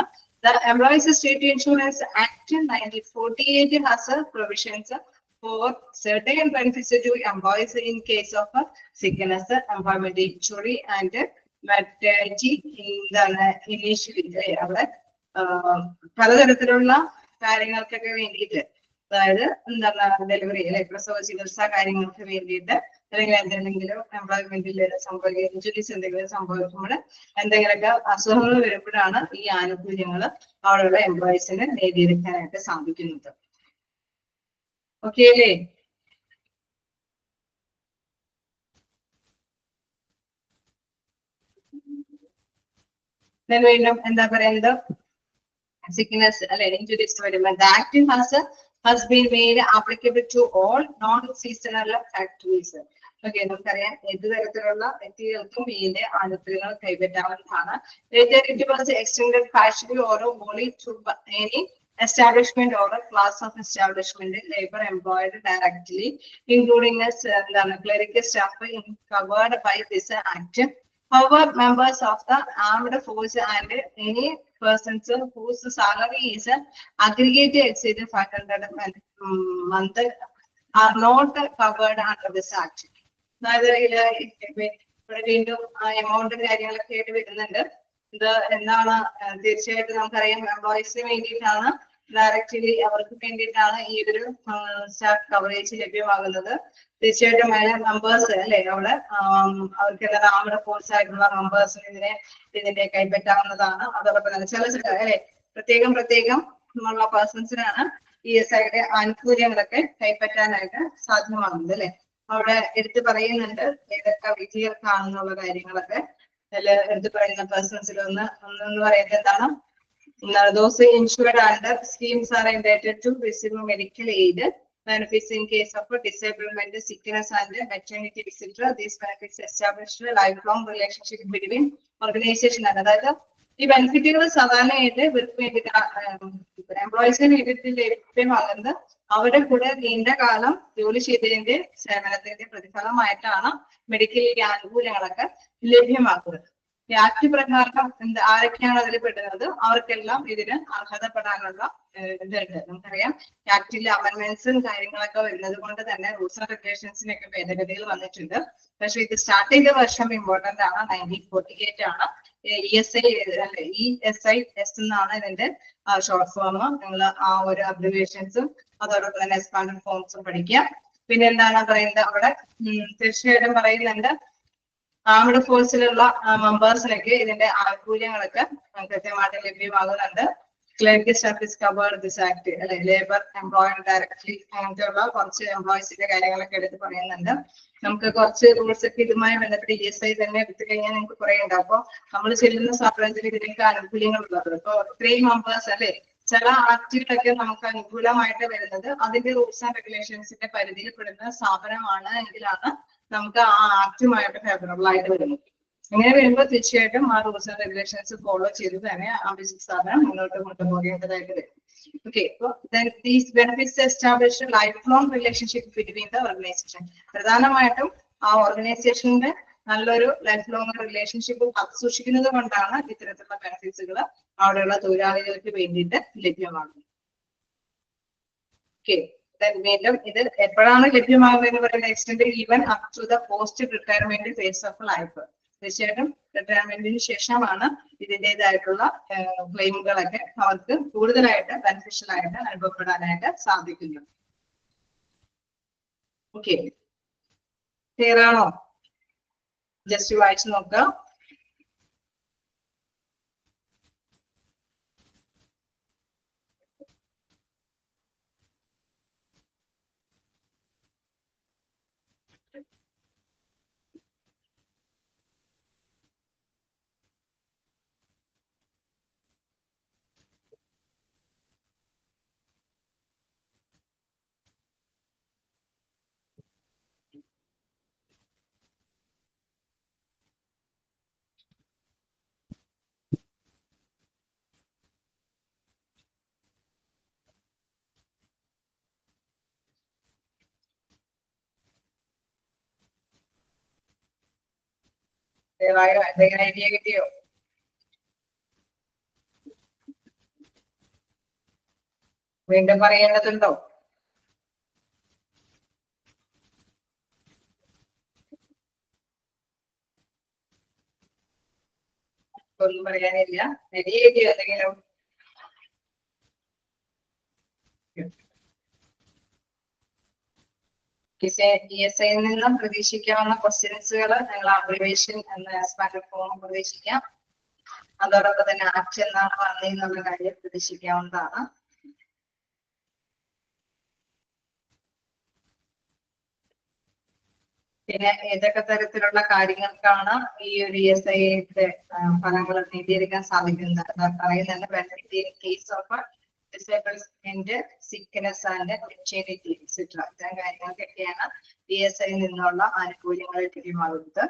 The Employees State Insurance Act 1948 has provisions for certain benefits to employees in case of sickness, employment injury, and maternity initially. അവിടെ പലതരത്തിലുള്ള കാര്യങ്ങൾക്കൊക്കെ വേണ്ടിയിട്ട്, അതായത് എന്താണ് ഡെലിവറി അല്ലെ, പ്രസവ ചികിത്സാ കാര്യങ്ങൾക്ക് വേണ്ടിയിട്ട്, അല്ലെങ്കിൽ എന്തെങ്കിലും എംപ്ലോയ്മെന്റിൽ സംഭവിക്കുക, ഇൻജുറീസ് എന്തെങ്കിലും സംഭവിക്കുമ്പോൾ, എന്തെങ്കിലുമൊക്കെ അസുഖങ്ങൾ വരുമ്പോഴാണ് ഈ ആനുകൂല്യങ്ങൾ അവിടെയുള്ള എംപ്ലോയീസിന് നേടിയെടുക്കാനായിട്ട് സാധിക്കുന്നത്. ഓക്കെ അല്ലേ? വീണ്ടും എന്താ പറയുന്നത്? സിക്നസ് അല്ലെ, ഇൻജുറീസ് വരുമ്പോൾ the act has been made applicable to all non-seasonal factories. Okay, നമുക്കറിയാം ഏത് തരത്തിലുള്ള വ്യക്തികൾക്കും ഇതിന്റെ ആനുകൂല്യങ്ങൾ കൈപ്പറ്റാവുന്നതാണ്. It was extended partially or only to any establishment or a class of establishment labor employed directly, including as clerical staff covered by this act. However, members of the armed force and any persons whose salary is aggregate exceeding 500 month are not covered under this act. അതായത് വീണ്ടും amount കാര്യങ്ങളൊക്കെ ആയിട്ട് വരുന്നുണ്ട്. ഇത് എന്താണ്? തീർച്ചയായിട്ടും നമുക്കറിയാം എംപ്ലോയീസിന് വേണ്ടിയിട്ടാണ്, ഡയറക്റ്റ്ലി അവർക്ക് വേണ്ടിയിട്ടാണ് ഈ ഒരു സ്റ്റാഫ് കവറേജ് ലഭ്യമാകുന്നത്. തീർച്ചയായിട്ടും അതിലെ മെമ്പേഴ്സ് അല്ലെ, അവിടെ അവർക്ക് എല്ലാ ആർമഡ് ഫോഴ്സ് ആയിട്ടുള്ള മെമ്പേഴ്സിന് ഇതിന്റെ കൈപ്പറ്റാവുന്നതാണ്. അതോടൊപ്പം തന്നെ ചില അല്ലെ പ്രത്യേകം ഉള്ള പേഴ്സൺസിനാണ് ESIയുടെ ആനുകൂല്യങ്ങളൊക്കെ കൈപ്പറ്റാനായിട്ട് സാധ്യമാകുന്നത് അല്ലെ. അവിടെ എടുത്തു പറയുന്നുണ്ട് ഏതൊക്കെ വിധികൾക്കാണെന്നുള്ള കാര്യങ്ങളൊക്കെ. അതിൽ എടുത്തു പറയുന്ന പേഴ്സൺസിൽ ഒന്ന് പറയുന്നത് എന്താണ്? Those insured under schemes are entitled to receive medical aid benefits in case of disablement, sickness, and maternity, etc. These benefits establish a lifelong relationship between organization. അതായത് ഈ ബെനിഫിറ്റുകൾ സാധാരണയായിട്ട് ഇവർക്ക് വേണ്ടിയിട്ട് എംപ്ലോയീസിന് വേണ്ടിയിട്ട് ലഭ്യമാകുന്നത് അവരുടെ കൂടെ നീണ്ട കാലം ജോലി ചെയ്തതിന്റെ സേവനത്തിന്റെ പ്രതിഫലമായിട്ടാണ് മെഡിക്കൽ ആനുകൂല്യങ്ങളൊക്കെ ലഭ്യമാക്കുന്നത്. ഈ ആക്ട് പ്രകാരം ആരൊക്കെയാണ് അതിൽ പെടുന്നത്? അവർക്കെല്ലാം ഇതിന് അർഹതപ്പെടാനുള്ള ഇതുണ്ട്. നമുക്കറിയാം ആക്ടിലെ അമെന്റ്മെന്റ്സും കാര്യങ്ങളൊക്കെ വരുന്നത് കൊണ്ട് തന്നെ റൂൾസ് ആൻഡ് റെഗുലേഷൻസിനൊക്കെ ഭേദഗതികൾ വന്നിട്ടുണ്ട്. പക്ഷെ ഇത് സ്റ്റാർട്ട് ചെയ്ത വർഷം ഇമ്പോർട്ടന്റ് ആണ്, 1948 ആണ്. ESIS എന്നാണ് ഇതിന്റെ ഷോർട്ട് ഫോം. നിങ്ങൾ ആ ഒരു അബ്രിവേഷൻസും അതോടൊപ്പം തന്നെ എക്സ്പാൻഡഡ് ഫോംസും പഠിക്കുക. പിന്നെ എന്താണ് പറയുന്നത്? അവിടെ തീർച്ചയായിട്ടും പറയുന്നുണ്ട് ആർമഡ് ഫോഴ്സിലുള്ള മെമ്പേഴ്സിനൊക്കെ ഇതിന്റെ ആനുകൂല്യങ്ങളൊക്കെ കൃത്യമായിട്ട് ലഭ്യമാകുന്നുണ്ട്. Clerical staff is covered this act അല്ലെ, ലേബർ എംപ്ലോയ്ഡ് ഡയറക്ട്ലി, അങ്ങനത്തെയുള്ള കുറച്ച് എംപ്ലോയീസിന്റെ കാര്യങ്ങളൊക്കെ എടുത്ത് പറയുന്നുണ്ട്. നമുക്ക് കുറച്ച് റൂൾസ് ഒക്കെ ഇതുമായി ബന്ധപ്പെട്ട് ESI തന്നെ എടുത്തു കഴിഞ്ഞാൽ നിങ്ങൾക്ക് കുറെ ഉണ്ട്. അപ്പൊ നമ്മൾ ചെല്ലുന്ന സ്ഥാപനത്തിൽ ഇതിനൊക്കെ ആനുകൂല്യങ്ങൾ ഉള്ളത്. ഇപ്പൊ ഇത്രയും മെമ്പേഴ്സ് അല്ലെ, ചില ആക്ടുകളൊക്കെ നമുക്ക് അനുകൂലമായിട്ട് വരുന്നത് അതിന്റെ റൂൾസ് ആൻഡ് റെഗുലേഷൻസിന്റെ പരിധിയിൽ പെടുന്ന സ്ഥാപനമാണ് എങ്കിലാണ് നമുക്ക് ആ ആക്ടുമായിട്ട് ഫേവറബിൾ ആയിട്ട് വരുന്നത്. അങ്ങനെ വരുമ്പോൾ തീർച്ചയായിട്ടും ആ റൂൾസ് ആൻഡ് റെഗുലേഷൻസ് ഫോളോ ചെയ്ത് തന്നെ ആ ബിസിനസ് സ്ഥാപനം മുന്നോട്ട് കൊണ്ടുപോകേണ്ടതായിട്ട് വരും. Okay, these benefits establish life long relationship between the organisation. പ്രധാനമായിട്ടും ആ ഓർഗനൈസേഷന്റെ നല്ലൊരു ലൈഫ് ലോങ് റിലേഷൻഷിപ്പ് സൂക്ഷിക്കുന്നത് കൊണ്ടാണ് ഇത്തരത്തിലുള്ള ബെനിഫിറ്റ്സുകൾ അവിടെയുള്ള തൊഴിലാളികൾക്ക് വേണ്ടിയിട്ട് ലഭ്യമാകുന്നത്. ഓക്കെ, വീണ്ടും ഇത് എപ്പോഴാണ് ലഭ്യമാകുന്നതെന്ന് പറയുന്ന extend even up to the post retirement phase of life. തീർച്ചയായിട്ടും റിട്ടയർമെന്റിന് ശേഷമാണ് ഇതിൻ്റെതായിട്ടുള്ള ക്ലെയിമുകളൊക്കെ അവർക്ക് കൂടുതലായിട്ട് ബെനിഫിഷ്യൽ ആയിട്ട് അനുഭവപ്പെടാനായിട്ട് സാധിക്കുന്നത്. ഓക്കെ, ക്ലിയർ ആണോ? ജസ്റ്റ് വായിച്ചു നോക്കുക. എന്തെങ്കിലും ഐഡിയ കിട്ടിയോ? വീണ്ടും പറയേണ്ടതുണ്ടോ? ഒന്നും പറയാനില്ല. ഐഡിയ കിട്ടിയോ എന്തെങ്കിലും? ESI നിന്നും പ്രതീക്ഷിക്കാവുന്ന ക്വസ്റ്റ്യൻസുകൾ നിങ്ങൾ അബ്രിവേഷൻ എന്ന സ്മാർട്ട് ഫോം പ്രതീക്ഷിക്കാം. അതോടൊപ്പം തന്നെ ആക്ഷൻ എന്നാണ് വന്നതെന്നുള്ള കാര്യം പ്രതീക്ഷിക്കാവുന്നതാണ്. പിന്നെ ഏതൊക്കെ തരത്തിലുള്ള കാര്യങ്ങൾക്കാണ് ഈ ഒരു ESI-യുടെ ഫലങ്ങൾ നേടിയെടുക്കാൻ സാധിക്കുന്നത് പറയുന്നത് benefit in case of disablement, sickness and maternity etcetera. ഇത്തരം കാര്യങ്ങൾക്കൊക്കെയാണ് ESI നിന്നുള്ള ആനുകൂല്യങ്ങൾ ലഭ്യമാകുന്നത്.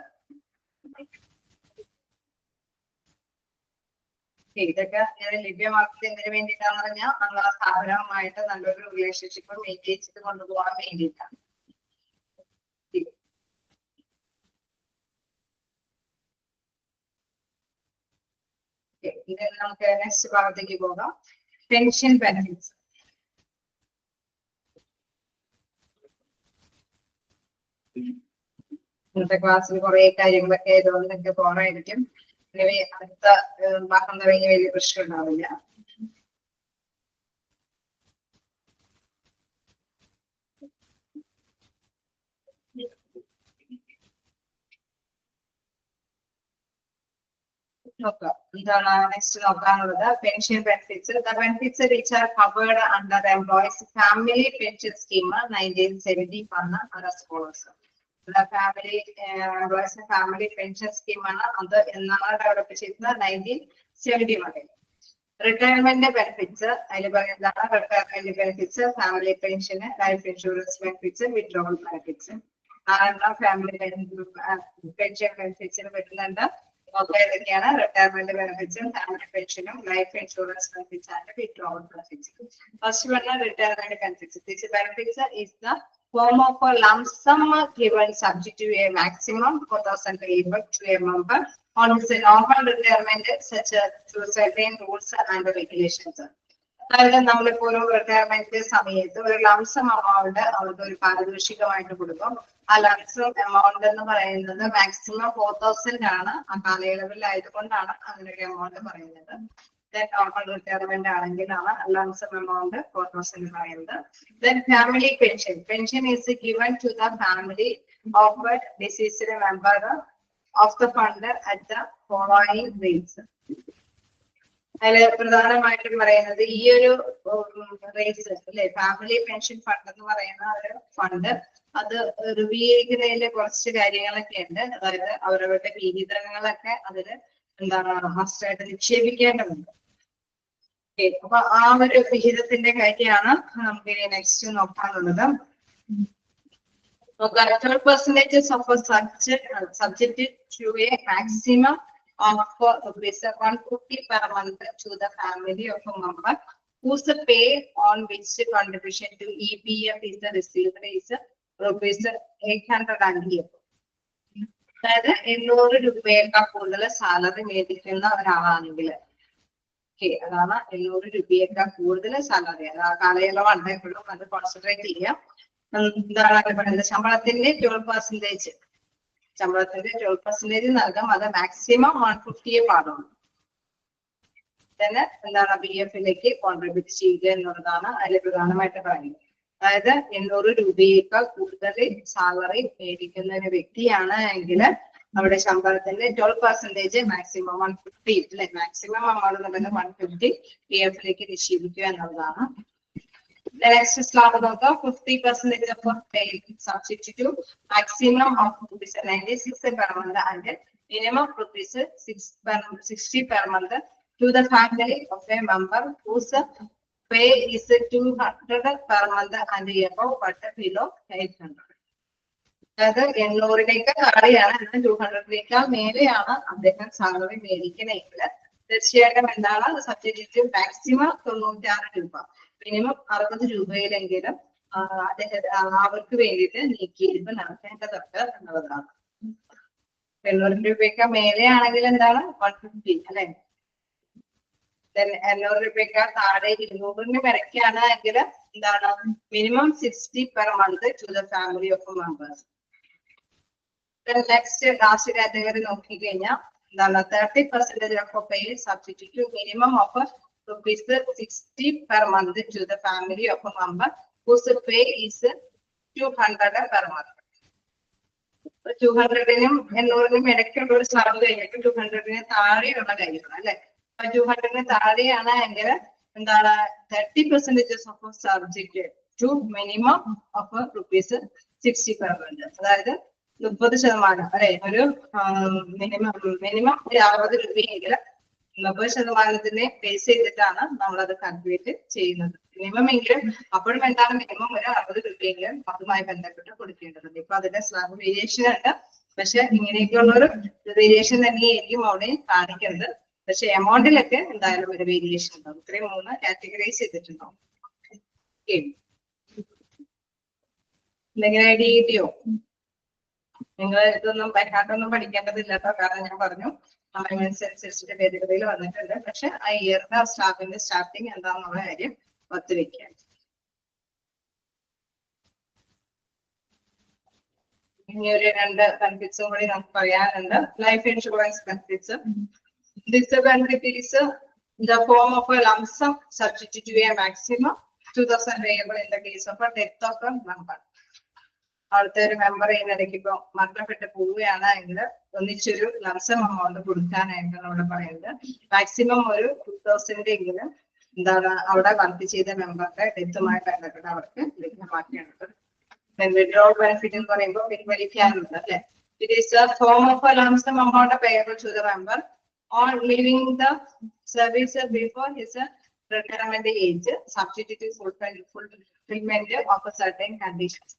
ഇതൊക്കെ ലഭ്യമാക്കുന്നതിന് വേണ്ടിയിട്ടാന്ന് പറഞ്ഞാൽ നമ്മളെ സ്ഥാപനവുമായിട്ട് നല്ലൊരു റിലേഷൻഷിപ്പ് മെയിൻറ്റെയിൻ ചെയ്ത് കൊണ്ടുപോകാൻ വേണ്ടിയിട്ടാണ്. ഇത് നമുക്ക് നെക്സ്റ്റ് ഭാഗത്തേക്ക് പോകാം. Pension benefits. ഇന്നത്തെ ക്ലാസ്സിൽ കുറെ കാര്യങ്ങളൊക്കെ ആയതുകൊണ്ട് നിങ്ങൾക്ക് പോകാനായിരിക്കും. അടുത്ത ഭാഗം തുടങ്ങി വലിയ പ്രശ്നം ഉണ്ടാവില്ല. നോക്കാം എന്താണ് നെക്സ്റ്റ് നോക്കാനുള്ളത്. Pension benefits. The benefits which are covered under the employees family pension scheme 1970 ആണ് as follows. Family employees family pension scheme ആണ്. അത് എന്നാണ് ഡെവലപ്പ് ചെയ്തത്? 1971. റിട്ടയർമെന്റ് ബെനിഫിറ്റ്സ് അതിൽ പറയുന്നതാണ് റിട്ടയർമെന്റ് ബെനിഫിറ്റ്സ്, ഫാമിലി പെൻഷന്, life insurance benefits, withdrawal benefits. Family pension ബെനിഫിറ്റ്സിന് പറ്റുന്നുണ്ട്. ഏതൊക്കെയാണ്? റിട്ടയർമെന്റ് ബെനിഫിറ്റ്സും ഫാമിലി പെൻഷനും life insurance benefits and withdrawal benefits. First one retirement benefits. This benefits is the form of a lump sum given subject to a maximum 4,000 payable to a member on his normal retirement such as to certain rules and regulations. അതായത് നമ്മളിപ്പോ ഒരു retirement സമയത്ത് ഒരു lump sum amount അവർക്ക് ഒരു പാരിതോഷികമായിട്ട് കൊടുക്കും. ആ lump sum amount എന്ന് പറയുന്നത് മാക്സിമം 4,000 ആണ്. ആ കാലയളവിലായതുകൊണ്ടാണ് അങ്ങനെ ഒരു എമൗണ്ട് പറയുന്നത്. നോർമൽ റിട്ടയർമെന്റ് ആണെങ്കിലാണ് ലംസം എമൗണ്ട് 4,000 പറയുന്നത്. Then family pension. Pension is given to the family of a deceased member of the fund at the following rates. അതില് പ്രധാനമായിട്ടും പറയുന്നത് ഈ ഒരു റേറ്റ്സ് അല്ലെ, ഫാമിലി പെൻഷൻ ഫണ്ട് എന്ന് പറയുന്ന ഒരു ഫണ്ട് അത് രൂപീകരിക്കുന്നതിൽ കുറച്ച് കാര്യങ്ങളൊക്കെ ഉണ്ട്. അതായത് അവരവരുടെ വിഹിതങ്ങളൊക്കെ അതില് എന്താണ് മസ്റ്റായിട്ട് നിക്ഷേപിക്കേണ്ടതുണ്ട്. അപ്പൊ ആ ഒരു വിഹിതത്തിന്റെ കാര്യമാണ് നമുക്ക് next നോക്കാനുള്ളത്. 12% of a subject to a maximum of ₹150 per month to the family of a member whose pay on which contribution to EPF is received is ₹800. അതായത് 800 രൂപയേക്കാൾ കൂടുതൽ സാലറി മേടിക്കുന്ന ഒരാളാണെങ്കിൽ, ഓക്കെ, അതാണ് 800 രൂപയേക്കാൾ കൂടുതൽ സാലറി. കാലയളവാണ് എപ്പോഴും അത് കോൺസെൻട്രേറ്റ് ചെയ്യാം. എന്താണ് പറയുന്നത്, ശമ്പളത്തിന്റെ 12%, ശമ്പളത്തിന്റെ 12% നൽകാം. അത് മാക്സിമം 150 പാടുള്ളൂ. തന്നെ എന്താണ് BF-ലേക്ക് കോൺട്രിബ്യൂട്ട് ചെയ്യുക എന്നുള്ളതാണ് അതിൽ പ്രധാനമായിട്ട് പറയുന്നത്. അതായത് 800 രൂപയേക്കാൾ കൂടുതൽ സാലറി മേടിക്കുന്ന ഒരു വ്യക്തിയാണ് എങ്കിൽ അവിടെ ശമ്പളത്തിന്റെ 12% മാക്സിമം 150, അല്ലെ, മാക്സിമം amount എന്നുള്ളത് 150 BF-ലേക്ക് നിക്ഷേപിക്കുക എന്നുള്ളതാണ്. നെക്സ്റ്റ് സ്ലാബ് നോക്കാം. 50% of pay subject to maximum of ₹96 per month and minimum ₹60 per month to the family of a member whose pay is 200 per month and above but below 800. അതായത് 800-ലേക്ക് താഴെയാണ്, എന്നാൽ 200-ലേക്കാൾ മേലെയാണ് അദ്ദേഹം salary മേടിക്കണമെങ്കിൽ തീർച്ചയായിട്ടും എന്താണ് സബ്സിഡി മാക്സിമം 96 രൂപ, minimum 60 രൂപയിലെങ്കിലും അവർക്ക് വേണ്ടിയിട്ട് നീക്കിയിരിപ്പ് നടത്തേണ്ടതുണ്ട് എന്നുള്ളതാണ്. 800 രൂപയ്ക്ക് മേലെയാണെങ്കിൽ എന്താണ് 150, അല്ലെ. 800 രൂപയ്ക്ക് താഴെ 200-ന് വരയ്ക്കാണ് എങ്കിൽ എന്താണ് minimum 60 per month to the family of members. Next last category നോക്കിക്കഴിഞ്ഞാൽ എന്താണ് 30% of pay subject to minimum of ₹60 per month to the family of a member whose pay is 200 per month. 200-നും 800-നും ഇടയ്ക്കുള്ള ഒരു സ്ലാബ് കഴിഞ്ഞിട്ട് 200-ന് താഴെയുള്ള കാര്യമാണ്, അല്ലെ. 200-ന് താഴെയാണ് എങ്കിൽ എന്താണ് 30% of subject to minimum of ₹60 per month. അതായത് 30%, അല്ലെ, ഒരു മിനിമം ഒരു 60 രൂപയെങ്കിൽ 90%-നെ ബേസ് ചെയ്തിട്ടാണ് നമ്മളത് കാൽക്കുലേറ്റ് ചെയ്യുന്നത്. മിനിമം എങ്കിലും അപ്പോഴും എന്താണ് മിനിമം ഒരു 60 രൂപയെങ്കിലും അതുമായി ബന്ധപ്പെട്ട് കൊടുക്കേണ്ടതുണ്ട്. ഇപ്പൊ അതിന്റെ സ്ലാബ് വേരിയേഷൻ ഉണ്ട്, പക്ഷെ ഇങ്ങനെയൊക്കെയുള്ള ഒരു വേരിയേഷൻ തന്നെയായിരിക്കും അവിടെ കാണിക്കുന്നത്. പക്ഷെ എമൗണ്ടിലൊക്കെ എന്തായാലും ഒരു വേരിയേഷൻ ഉണ്ടാവും. ഇത്രയും 3 കാറ്റഗറൈസ് ചെയ്തിട്ടുണ്ടാവും. എന്തെങ്കിലും ഐഡിയ കിട്ടിയോ? നിങ്ങൾ ഇതൊന്നും ബൈഹാർട്ടൊന്നും പഠിക്കേണ്ടതില്ലാട്ടോ, കാരണം ഞാൻ പറഞ്ഞു അനുസരിച്ചിട്ട് ഭേദഗതിയിൽ വന്നിട്ടുണ്ട്. പക്ഷെ ആ ഇയറിന്റെ സ്റ്റാഫിന്റെ സ്റ്റാർട്ടിങ് എന്താണെന്നുള്ള കാര്യം ഒത്തുവെക്കാം. ഇനി ഒരു 2 ബെനിഫിറ്റ്സും കൂടി നമുക്ക് പറയാനുണ്ട്. Life insurance benefits. This benefit is the form of a lump sum subject to a maximum 2,000 payable in the case of a death of a member. അവിടുത്തെ ഒരു മെമ്പർ ഇതിനിടയ്ക്ക് ഇപ്പൊ മരണപ്പെട്ട് പോവുകയാണ് എങ്കിൽ ഒന്നിച്ചൊരു ലംസം എമൗണ്ട് കൊടുക്കാനായിട്ടാണ് അവിടെ പറയുന്നത്. മാക്സിമം ഒരു 2,000 എങ്കിലും എന്താണ് അവിടെ വർക്ക് ചെയ്ത മെമ്പറുടെ ഡെത്തുമായി ബന്ധപ്പെട്ട് അവർക്ക് ലഭ്യമാക്കേണ്ടത്. വിഡ്രോൾ ബെനിഫിറ്റ് എന്ന് പറയുമ്പോൾ പിൻവലിക്കാനുള്ളത്, അല്ലെ. It is a form of a lump sum amount payable to the member on leaving the service before his retirement age, subject to fulfillment of a certain conditions.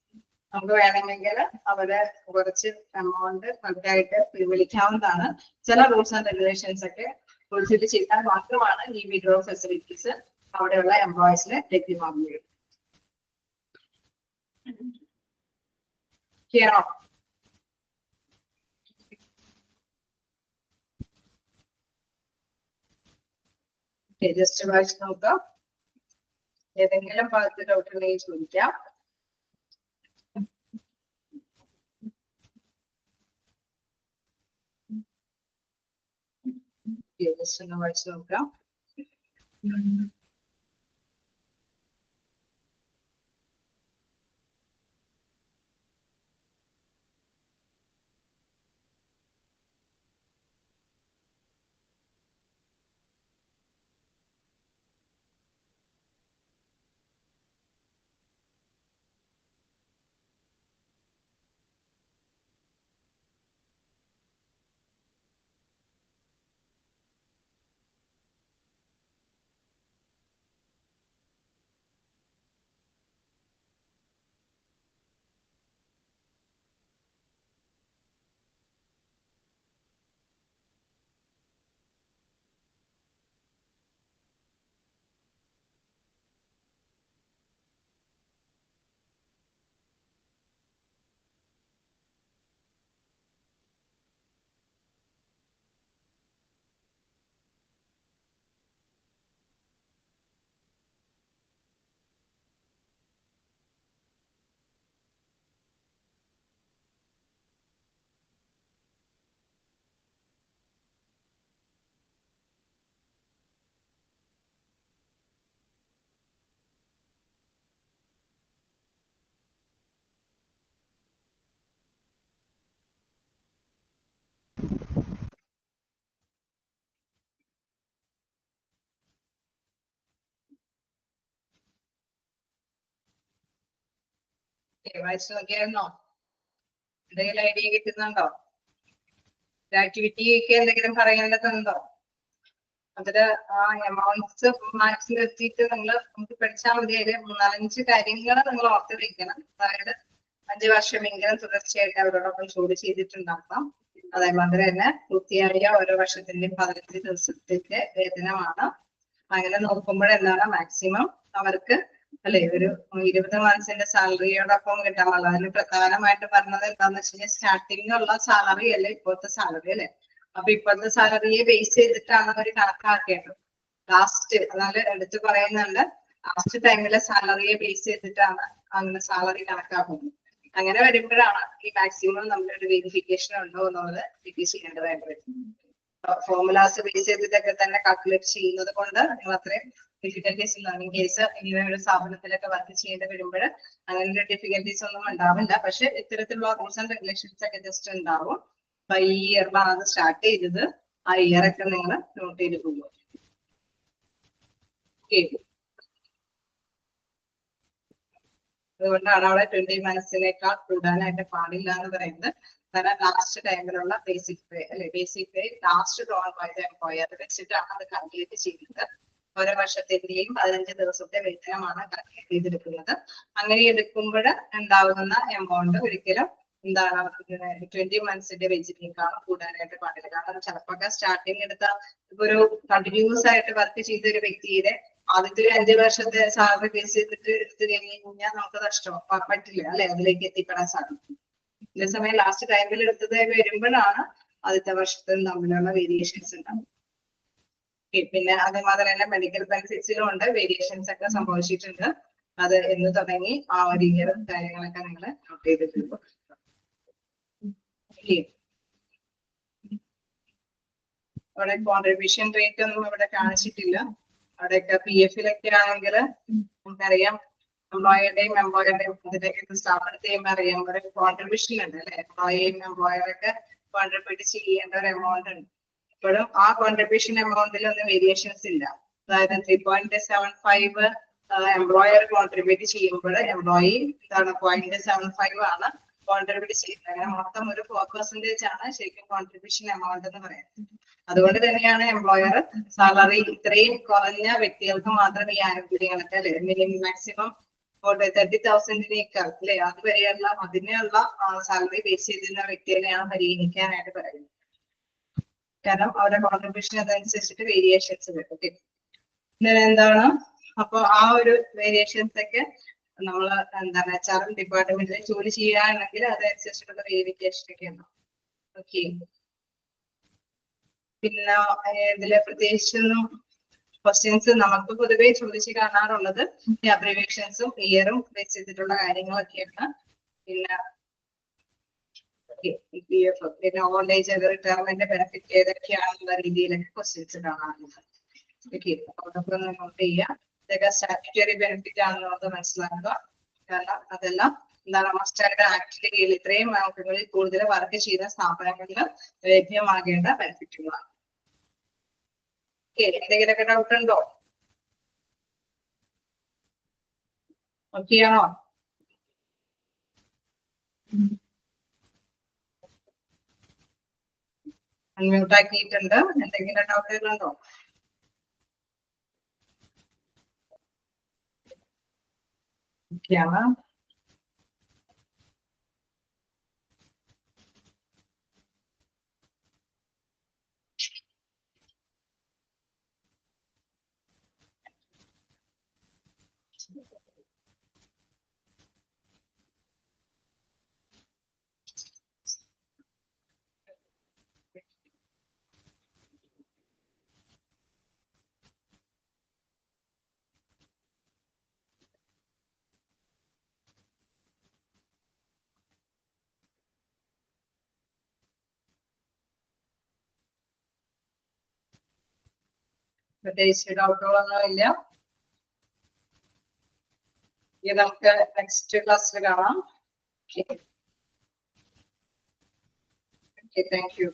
നമുക്ക് വേണമെങ്കിൽ അവരെ കുറച്ച് എമൗണ്ട് കറക്റ്റായിട്ട് പിൻവലിക്കാവുന്നതാണ്. ചില റൂൾസ് ആൻഡ് റെഗുലേഷൻസ് ഒക്കെ fulfil ചെയ്താൽ മാത്രമാണ് ഈ വിഡ്രോ ഫെസിലിറ്റീസ് അവിടെയുള്ള എംപ്ലോയീസിന് ലഭ്യമാകുകയുള്ളൂ. ജസ്റ്റ് വായിച്ച് നോക്കാം. ഏതെങ്കിലും ഭാഗത്ത് ഡൗട്ട് ഉണ്ടെങ്കിൽ ചോദിക്കാം. ജസ്റ്റ് ഒന്ന് വായിച്ച് നോക്കാം. വായിച്ചു നോക്കിയായിരുന്നോ? എന്തെങ്കിലും ഐഡിയ കിട്ടുന്നുണ്ടോ? ആക്ടിവിറ്റി ഒക്കെ എന്തെങ്കിലും പറയേണ്ടതുണ്ടോ? അതില് ആ എമൗണ്ട്സ് മാക്സിൽ എത്തിയിട്ട് നമുക്ക് പഠിച്ചാൽ മതി. അതില് 4-5 കാര്യങ്ങൾ നിങ്ങൾ ഓർത്ത് വെക്കണം. അതായത് 5 വർഷമെങ്കിലും തുടർച്ചയായിട്ട് അവരോടൊപ്പം ജോലി ചെയ്തിട്ടുണ്ടാക്കാം. അതേമാതിരി തന്നെ പൂർത്തിയായ ഓരോ വർഷത്തിന്റെയും 15 ദിവസത്തിന്റെ വേതനമാണ്. അങ്ങനെ നോക്കുമ്പോൾ എന്താണ് മാക്സിമം അവർക്ക് അല്ലെ ഒരു 20 മാസത്തിന്റെ സാലറിയോടൊപ്പം കിട്ടാൻ പാടില്ല. അതിന് പ്രധാനമായിട്ട് പറഞ്ഞത് എന്താന്ന് വെച്ച് കഴിഞ്ഞാൽ സ്റ്റാർട്ടിംഗ് ഉള്ള സാലറി അല്ലേ ഇപ്പോഴത്തെ സാലറി അല്ലെ. അപ്പൊ ഇപ്പോഴത്തെ സാലറിയെ ബേസ് ചെയ്തിട്ടാണ് അവർ കണക്കാക്കേണ്ടത്. ലാസ്റ്റ് അതായത് എടുത്തു പറയുന്നുണ്ട്, ലാസ്റ്റ് ടൈമിലെ സാലറിയെ ബേസ് ചെയ്തിട്ടാണ് അങ്ങനെ സാലറി കണക്കാക്കുന്നത്. അങ്ങനെ വരുമ്പോഴാണ് ഈ മാക്സിമം നമ്മളൊരു വെരിഫിക്കേഷൻ ഉണ്ടോ എന്നുള്ളത് ചെക്ക് ചെയ്യേണ്ടതായിട്ട് വരും. ഫോർമുലാസ് ബേസ് ചെയ്തിട്ടൊക്കെ തന്നെ കാൽക്കുലേറ്റ് ചെയ്യുന്നത് കൊണ്ട് നിങ്ങൾ അത്രയും ഡിഫിക്കൽട്ടീസ് ഇല്ല. ഇൻ കേസ് ഇങ്ങനെ ഒരു സ്ഥാപനത്തിലൊക്കെ വർക്ക് ചെയ്യേണ്ടി വരുമ്പോൾ അങ്ങനെയുള്ള ഡിഫിക്കൽട്ടീസ് ഒന്നും ഉണ്ടാവില്ല. പക്ഷെ ഇത്തരത്തിലുള്ള റൂൾസ് ആൻഡ് റെഗുലേഷൻസ് ഒക്കെ ജസ്റ്റ് ഉണ്ടാവും. അപ്പൊ ഈ ഇയറിലാണ് അത് സ്റ്റാർട്ട് ചെയ്തത്. ആ ഇയർ ഒക്കെ നിങ്ങൾ നോട്ട് ചെയ്ത് പോകും. അതുകൊണ്ടാണ് അവിടെ 20 മനസ്സിനേക്കാൾ കൂടാനായിട്ട് പാടില്ല എന്ന് പറയുന്നത്. കാരണം ലാസ്റ്റ് ടൈമിലുള്ള ബേസിക് പേ അല്ലെ, basic pay last drawn by the employer വെച്ചിട്ടാണ് അത് കാൽക്കുലേറ്റ് ചെയ്യുന്നത്. ഓരോ വർഷത്തിന്റെയും 15 ദിവസത്തെ വേതനമാണ് കാൽക്കുലേറ്റ് ചെയ്തെടുക്കുന്നത്. അങ്ങനെ എടുക്കുമ്പോൾ ഉണ്ടാകുന്ന എമൗണ്ട് ഒരിക്കലും എന്താണ് 20 മന്ത്സിന്റെ വെച്ചിനേക്കാൾ കൂടാനായിട്ട് പാടില്ല. കാരണം ചിലപ്പോൾ സ്റ്റാർട്ടിങ് എടുത്ത ഒരു കണ്ടിന്യൂസ് ആയിട്ട് വർക്ക് ചെയ്ത ഒരു വ്യക്തിയുടെ ആദ്യത്തെ ഒരു 5 വർഷത്തെ സാലറി ബേസ് ചെയ്തിട്ട് എടുത്തു കഴിഞ്ഞ് കഴിഞ്ഞാൽ നമുക്ക് നഷ്ടം പറ്റില്ല അല്ലെ, അതിലേക്ക് എത്തിപ്പെടാൻ സാധിക്കും. അതേസമയം ലാസ്റ്റ് ടൈമിൽ എടുത്തത് വരുമ്പോഴാണ് ആദ്യത്തെ വർഷത്തിൽ തമ്മിലുള്ള വേരിയേഷൻസ് ഉണ്ടാവും. പിന്നെ അതേമാതിരി തന്നെ മെഡിക്കൽ ബെനിഫിറ്റ്സിലും ഉണ്ട് വേരിയേഷൻസ് ഒക്കെ സംഭവിച്ചിട്ടുണ്ട്. അത് എന്ന് തുടങ്ങി ആ ഒരു ഇയർ കാര്യങ്ങളൊക്കെ നിങ്ങൾ നോട്ട് ചെയ്തിട്ടുണ്ട്. അവിടെ കോൺട്രിബ്യൂഷൻ റേറ്റ് ഒന്നും ഇവിടെ കാണിച്ചിട്ടില്ല. അവിടെയൊക്കെ PF-ലൊക്കെ ആണെങ്കിൽ നമുക്കറിയാം എംപ്ലോയറുടെയും ഇതിലേക്ക് സ്ഥാപനത്തെയും അറിയാം ഒരു കോൺട്രിബ്യൂഷൻ ഉണ്ട് അല്ലെ. എംപ്ലോയിയും എംപ്ലോയറൊക്കെ കോൺട്രിബ്യൂട്ട് ചെയ്യേണ്ട ഒരു എമൗണ്ട് ഉണ്ട്. ഇപ്പോഴും ആ കോൺട്രിബ്യൂഷൻ എമൗണ്ടിൽ ഒന്നും വേരിയേഷൻസ് ഇല്ല. അതായത് 3.75 എംപ്ലോയർ കോൺട്രിബ്യൂട്ട് ചെയ്യുമ്പോൾ എംപ്ലോയി എന്താണ് 0.75 ആണ് കോൺട്രിബ്യൂട്ട് ചെയ്യുന്നത്. അങ്ങനെ മൊത്തം ഒരു 4% ആണ് ശരിക്കും കോൺട്രിബ്യൂഷൻ എമൗണ്ട് എന്ന് പറയുന്നത്. അതുകൊണ്ട് തന്നെയാണ് എംപ്ലോയർ സാലറി ഇത്രയും കുറഞ്ഞ വ്യക്തികൾക്ക് മാത്രം ഈ ആനുകൂല്യങ്ങളൊക്കെ അല്ലെ മിനിമം മാക്സിമം 30,000-നേക്കാൾ അല്ലെ അതുവരെയുള്ള അതിനുള്ള സാലറി ബേസ് ചെയ്തിരുന്ന വ്യക്തികളെയാണ് പരിഗണിക്കാനായിട്ട് പറയുന്നത്. കാരണം അവരുടെ കോൺട്രിബ്യൂഷൻ അതനുസരിച്ചിട്ട് വേരിയേഷൻസ് വരും. ഓക്കെ, എന്താണ് അപ്പൊ ആ ഒരു വേരിയേഷൻസ് ഒക്കെ നമ്മൾ എന്താണ് HR ഡിപ്പാർട്ട്മെന്റിൽ ജോലി ചെയ്യുകയാണെങ്കിൽ അതനുസരിച്ചിട്ടുള്ള വേരിയേഷൻ ഒക്കെ ഉണ്ടാവും. ഓക്കെ, പിന്നെ ഇതില് പ്രത്യേകിച്ചൊന്നും ക്വസ്റ്റ്യൻസ് നമുക്ക് പൊതുവെ ചോദിച്ച് കാണാറുള്ളത് ഈ അബ്രിവേഷൻസും ഇയറും ബേസ് ചെയ്തിട്ടുള്ള കാര്യങ്ങളൊക്കെയാണ്. പിന്നെ PF പിന്നെ ഓൾഡ് ഏജ് റിട്ടയർമെന്റ് ബെനിഫിറ്റ് ഏതൊക്കെയാണെന്നുള്ള രീതിയിലൊക്കെ ക്വസ്റ്റ്യൻസ് കാണാറുണ്ട്. ഓക്കെ, അതൊക്കെ ഒന്ന് നോട്ട് ചെയ്യാം. ഇതൊക്കെ സ്റ്റാറ്റ്യൂട്ടറി ബെനിഫിറ്റ് ആണെന്നുള്ളത് മനസ്സിലാക്കുക. കാരണം അതെല്ലാം എന്താണ് മസ്റ്റായിട്ട് ആക്ടിന്റെ കീഴിൽ ഇത്രയും അംഗങ്ങളിൽ കൂടുതൽ വർക്ക് ചെയ്യുന്ന സ്ഥാപനങ്ങളിൽ ലഭ്യമാകേണ്ട ബെനിഫിറ്റുകളാണ്. ഓക്കെ, എന്തെങ്കിലുമൊക്കെ ഡൗട്ട് ഉണ്ടോ? ഓക്കെ ആണോ? അൺമ്യൂട്ട് ആക്കിയിട്ടുണ്ട്. എന്തെങ്കിലും ഡൗട്ടുകളുണ്ടോ? ഓക്കെയാണ്. പ്രത്യേകിച്ച് ഡൗട്ടുകളൊന്നും ഇല്ല. ഇത് നമുക്ക് നെക്സ്റ്റ് ക്ലാസ്സിൽ കാണാം. Okay, thank you.